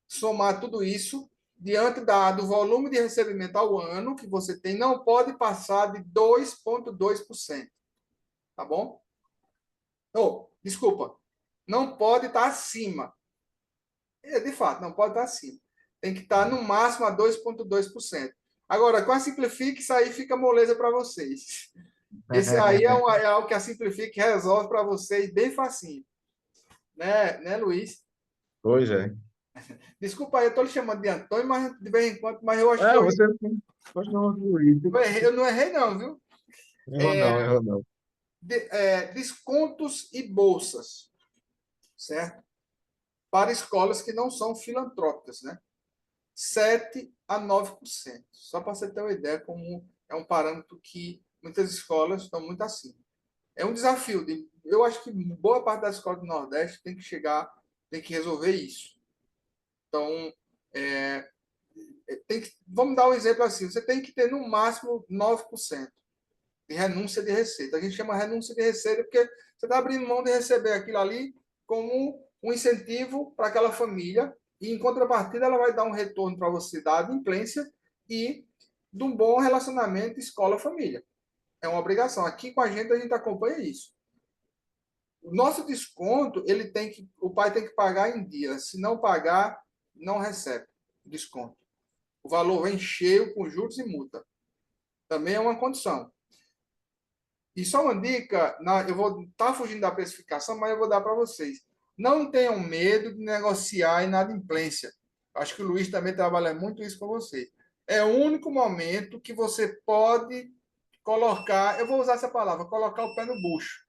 somar tudo isso diante do volume de recebimento ao ano que você tem, não pode passar de 2,2%. Tá bom? Oh, desculpa. Não pode estar acima. De fato, não pode estar acima. Tem que estar no máximo a 2,2%. Agora, com a Simplifique, isso aí fica moleza para vocês. Esse aí é algo que a Simplifique resolve para vocês bem facinho. Né, Luiz? Pois é. Desculpa aí, eu estou lhe chamando de Antônio, mas de vez em quando, mas eu acho que É, você pode não ouvir. eu não errei, não, viu? Errou não, errou não. Descontos e bolsas, certo? Para escolas que não são filantrópicas, né? 7% a 9%. Só para você ter uma ideia, como é um parâmetro que muitas escolas estão muito acima. É um desafio. Eu acho que boa parte das escolas do Nordeste tem que resolver isso. Então, vamos dar um exemplo assim: você tem que ter no máximo 9% de renúncia de receita. A gente chama renúncia de receita porque você está abrindo mão de receber aquilo ali como um incentivo para aquela família e, em contrapartida, ela vai dar um retorno para você da adimplência e de um bom relacionamento escola-família. É uma obrigação. Aqui com a gente acompanha isso. O nosso desconto, o pai tem que pagar em dia. Se não pagar, não recebe o desconto. O valor vem cheio com juros e multa. Também é uma condição. E só uma dica, eu vou estar fugindo da precificação, mas eu vou dar para vocês. Não tenham medo de negociar inadimplência. Acho que o Luiz também trabalha muito isso com vocês. É o único momento que você pode colocar, eu vou usar essa palavra, colocar o pé no bucho.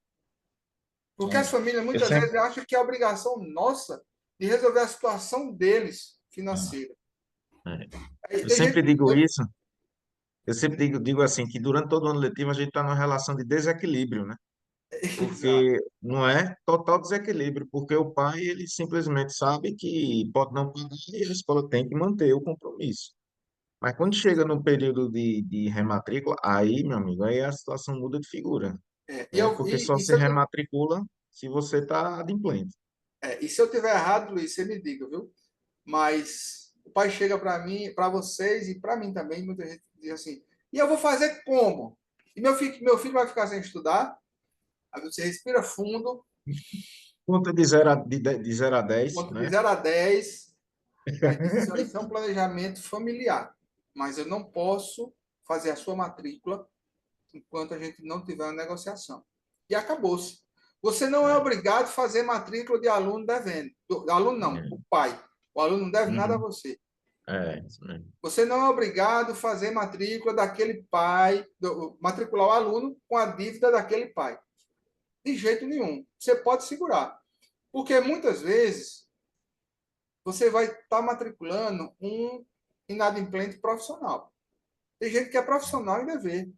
Porque as É. famílias Eu muitas sempre, vezes acham que é obrigação nossa de resolver a situação deles financeira. é. Aí eu tem sempre gente. digo isso, eu sempre digo assim, que durante todo o ano letivo a gente está numa relação de desequilíbrio, né? Exato. Porque não é total desequilíbrio, porque o pai, ele simplesmente sabe que pode não pagar e a escola tem que manter o compromisso. Mas quando chega no período de rematrícula, aí, meu amigo, aí a situação muda de figura, E, né? eu, Porque e, só e se se eu, rematricula se você está adimplente. e se eu tiver errado, Luiz, você me diga, viu? Mas o pai chega para mim, para vocês e para mim também, muita gente diz assim: e eu vou fazer como? E meu filho vai ficar sem estudar? Aí você respira fundo, Conta de 0 a 10, conta de né? 0 a 10, aí diz assim: olha, isso é um planejamento familiar, mas eu não posso fazer a sua matrícula enquanto a gente não tiver uma negociação. E acabou-se. Você não é É, obrigado a fazer matrícula de aluno devendo. Do aluno não, o é. pai. O aluno não deve nada a Uhum. você. Isso mesmo. Você não é obrigado a fazer matrícula daquele pai, matricular o aluno com a dívida daquele pai. De jeito nenhum. Você pode segurar. Porque muitas vezes você vai estar matriculando um inadimplente profissional. Tem gente que é profissional em dever.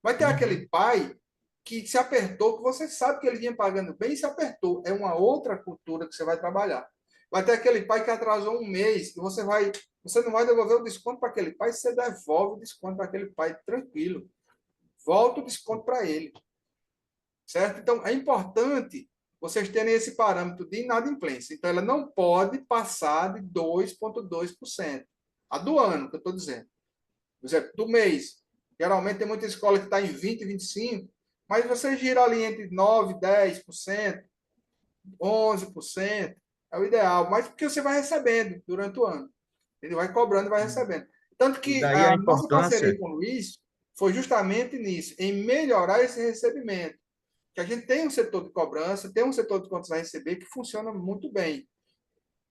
Vai ter aquele Uhum. pai que se apertou, que você sabe que ele vinha pagando bem e se apertou. É uma outra cultura que você vai trabalhar. Vai ter aquele pai que atrasou um mês e você não vai devolver o desconto para aquele pai, você devolve o desconto para aquele pai tranquilo. Volta o desconto para ele. Certo? Então, é importante vocês terem esse parâmetro de inadimplência. Então, ela não pode passar de 2,2%. A do ano, que eu estou dizendo. Por exemplo, do mês. Geralmente tem muita escola que está em 20, 25, mas você gira ali entre 9, 10%, 11%, é o ideal. Mas porque você vai recebendo durante o ano. Ele vai cobrando e vai recebendo. Tanto E que daí a a nossa importância, parceria com o Luiz foi justamente nisso, em melhorar esse recebimento. Que a gente tem um setor de cobrança, tem um setor de contas a receber que funciona muito bem.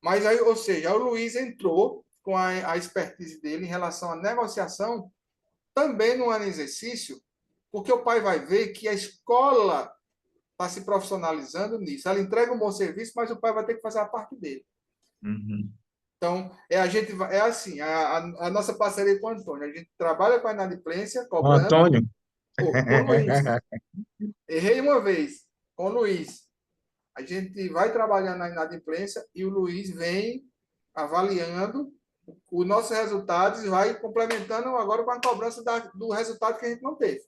Mas aí, ou seja, o Luiz entrou com a expertise dele em relação à negociação, também no ano exercício, porque o pai vai ver que a escola está se profissionalizando nisso. Ela entrega um bom serviço, mas o pai vai ter que fazer a parte dele. Uhum. Então, a gente é assim, a nossa parceria com o Antônio, a gente trabalha com a inadimplência, Ô, cobrando, Antônio. com o Luiz. Errei uma vez, com o Luiz. A gente vai trabalhando na inadimplência e o Luiz vem avaliando os nossos resultados e vai complementando agora com a cobrança do resultado que a gente não teve.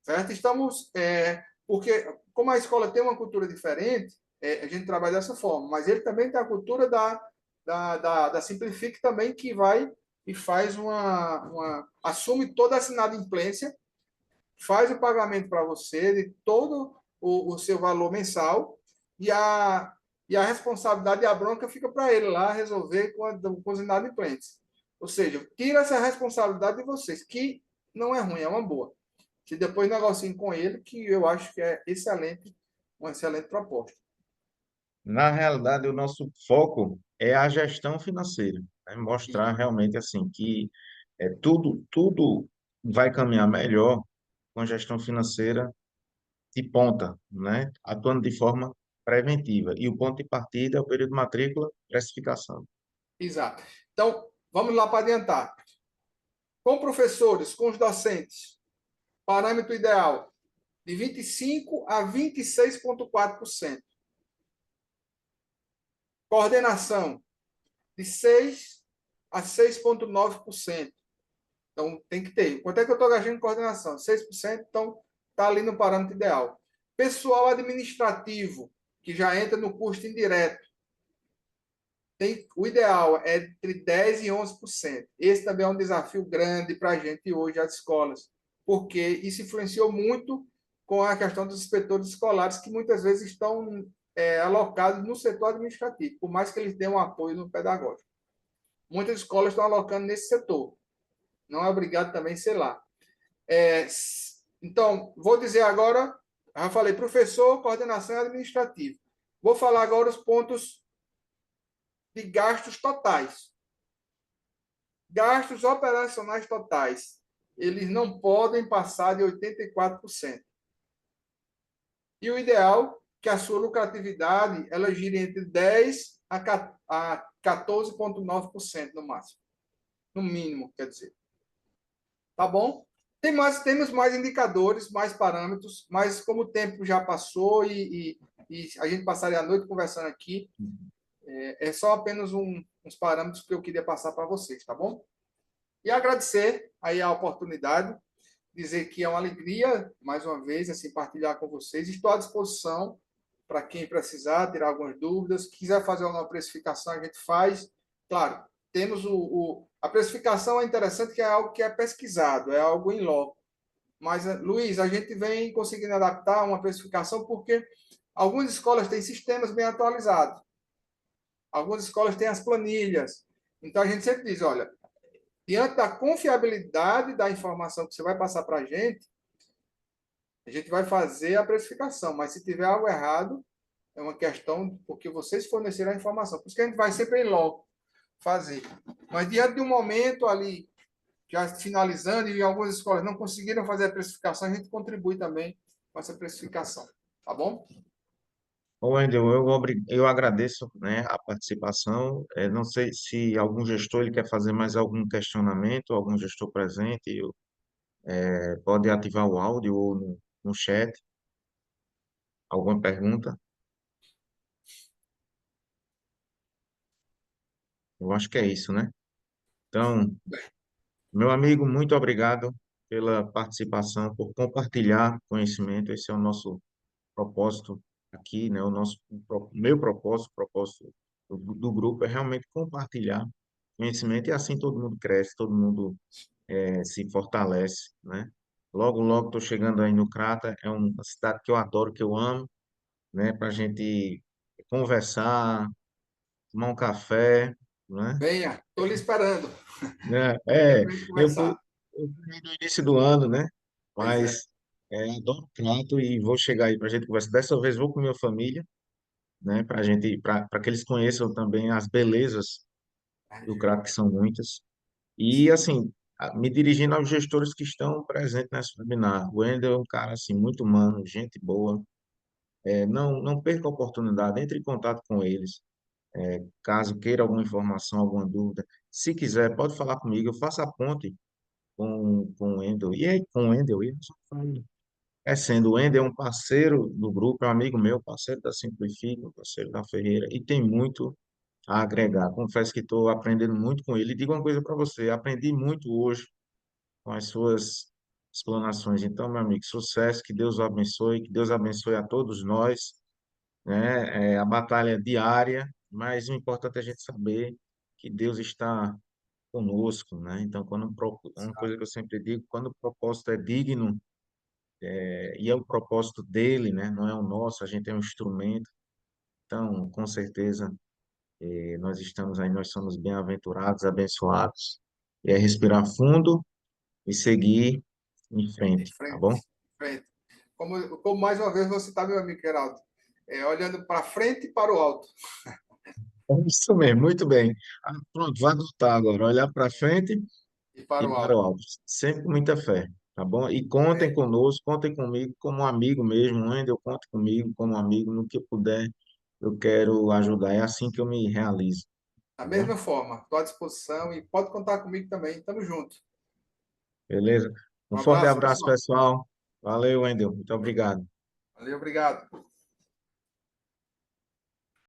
Certo? Porque como a escola tem uma cultura diferente, a gente trabalha dessa forma, mas ele também tem a cultura da Simplifique também, que vai e faz assume toda a inadimplência, faz o pagamento para você de todo o seu valor mensal e a responsabilidade e a bronca fica para ele lá resolver com os inadimplentes. Ou seja, tira essa responsabilidade de vocês, que não é ruim, é uma boa. Que depois negociem com ele, que eu acho que é excelente, uma excelente proposta. Na realidade, o nosso foco é a gestão financeira, né? E, Mostrar realmente assim que tudo vai caminhar melhor com a gestão financeira de ponta, né? Atuando de forma preventiva. E o ponto de partida é o período de matrícula, precificação. exato. Então, vamos lá para adiantar. Com professores, com os docentes, parâmetro ideal de 25 a 26,4%. Coordenação de 6 a 6,9%. Então, tem que ter. Quanto é que eu estou gastando em coordenação? 6%, então está ali no parâmetro ideal. Pessoal administrativo, que já entra no custo indireto, o ideal é entre 10% e 11%. Esse também é um desafio grande para a gente hoje, as escolas, porque isso influenciou muito com a questão dos inspetores escolares, que muitas vezes estão alocados no setor administrativo, por mais que eles dêem um apoio no pedagógico. Muitas escolas estão alocando nesse setor. Não é obrigado também, sei lá. É, então, vou dizer agora, já falei, professor, coordenação administrativa. Vou falar agora os pontos de gastos totais. Gastos operacionais totais, eles não podem passar de 84%. E o ideal é que a sua lucratividade ela gire entre 10 a 14,9% no máximo. No mínimo, quer dizer. Tá bom? Temos mais indicadores, mais parâmetros, mas como o tempo já passou e a gente passaria a noite conversando aqui, é só apenas uns parâmetros que eu queria passar para vocês, tá bom? E agradecer aí a oportunidade, dizer que é uma alegria, mais uma vez, assim, partilhar com vocês. Estou à disposição para quem precisar, tirar algumas dúvidas. Quiser fazer uma precificação, a gente faz. Claro, temos a precificação é interessante, que é algo que é pesquisado, é algo em loco. Mas, Luiz, a gente vem conseguindo adaptar uma precificação porque algumas escolas têm sistemas bem atualizados. Algumas escolas têm as planilhas. Então, a gente sempre diz, olha, diante da confiabilidade da informação que você vai passar para a gente vai fazer a precificação, mas se tiver algo errado, é uma questão porque vocês forneceram a informação. Por isso que a gente vai sempre em loco fazer. Mas diante de um momento ali, já finalizando, e algumas escolas não conseguiram fazer a precificação, a gente contribui também com essa precificação. Tá bom? Ô, Wendel, eu agradeço, né, a participação. Não sei se algum gestor ele quer fazer mais algum questionamento, algum gestor presente, pode ativar o áudio ou no chat, alguma pergunta. Eu acho que é isso, né? Então, meu amigo, muito obrigado pela participação, por compartilhar conhecimento. Esse é o nosso propósito aqui, né? Meu propósito, o propósito do grupo é realmente compartilhar conhecimento e assim todo mundo cresce, todo mundo se fortalece, né? Logo, logo estou chegando aí no Crata, é uma cidade que eu adoro, que eu amo, né? Para a gente conversar, tomar um café, né? Venha, estou lhe esperando. Né? É para a gente conversar. Eu fui no início do ano, né? Pois é. Mas adoro Crato e vou chegar aí para a gente conversar. Dessa vez vou com minha família, né? Para gente, para que eles conheçam também as belezas da do região. crack, que são muitas. E, Sim, assim, me dirigindo aos gestores que estão presentes nessa webinar. O Wendel é um cara, assim, muito humano, gente boa. Não perca a oportunidade, entre em contato com eles. Caso queira alguma informação, alguma dúvida. Se quiser, pode falar comigo, eu faço a ponte com o Wendel. E aí, com o Wendel, eu só falo. Sendo o Wendel é um parceiro do grupo, é um amigo meu, parceiro da Simplifica, parceiro da Ferreira, e tem muito a agregar. Confesso que estou aprendendo muito com ele. E digo uma coisa para você, aprendi muito hoje com as suas explanações. Então, meu amigo, sucesso, que Deus o abençoe, que Deus abençoe a todos nós, né? A batalha é diária, mas o importante é a gente saber que Deus está conosco, né? Então, uma coisa que eu sempre digo, quando o propósito é digno, e é o propósito dele, né? Não é o nosso, a gente é um instrumento. Então, com certeza, nós estamos aí, nós somos bem-aventurados, abençoados. E é respirar fundo e seguir em em frente, tá frente, bom? em frente. Como mais uma vez você está, meu amigo Geraldo, olhando para frente e para o alto. É isso mesmo, muito bem. Pronto, vai adotar agora, olhar para frente E para e o para o alto. alto, sempre com muita fé, tá bom? E contem É, conosco, contem comigo como um amigo mesmo, ainda eu conto comigo como um amigo, no que eu puder, eu quero ajudar, é assim que eu me realizo, da tá bom? mesma forma, estou à disposição e pode contar comigo também. Tamo junto. Beleza? Um Um forte abraço, abraço, pessoal. pessoal. Valeu, Wendel. Muito obrigado. Valeu, obrigado.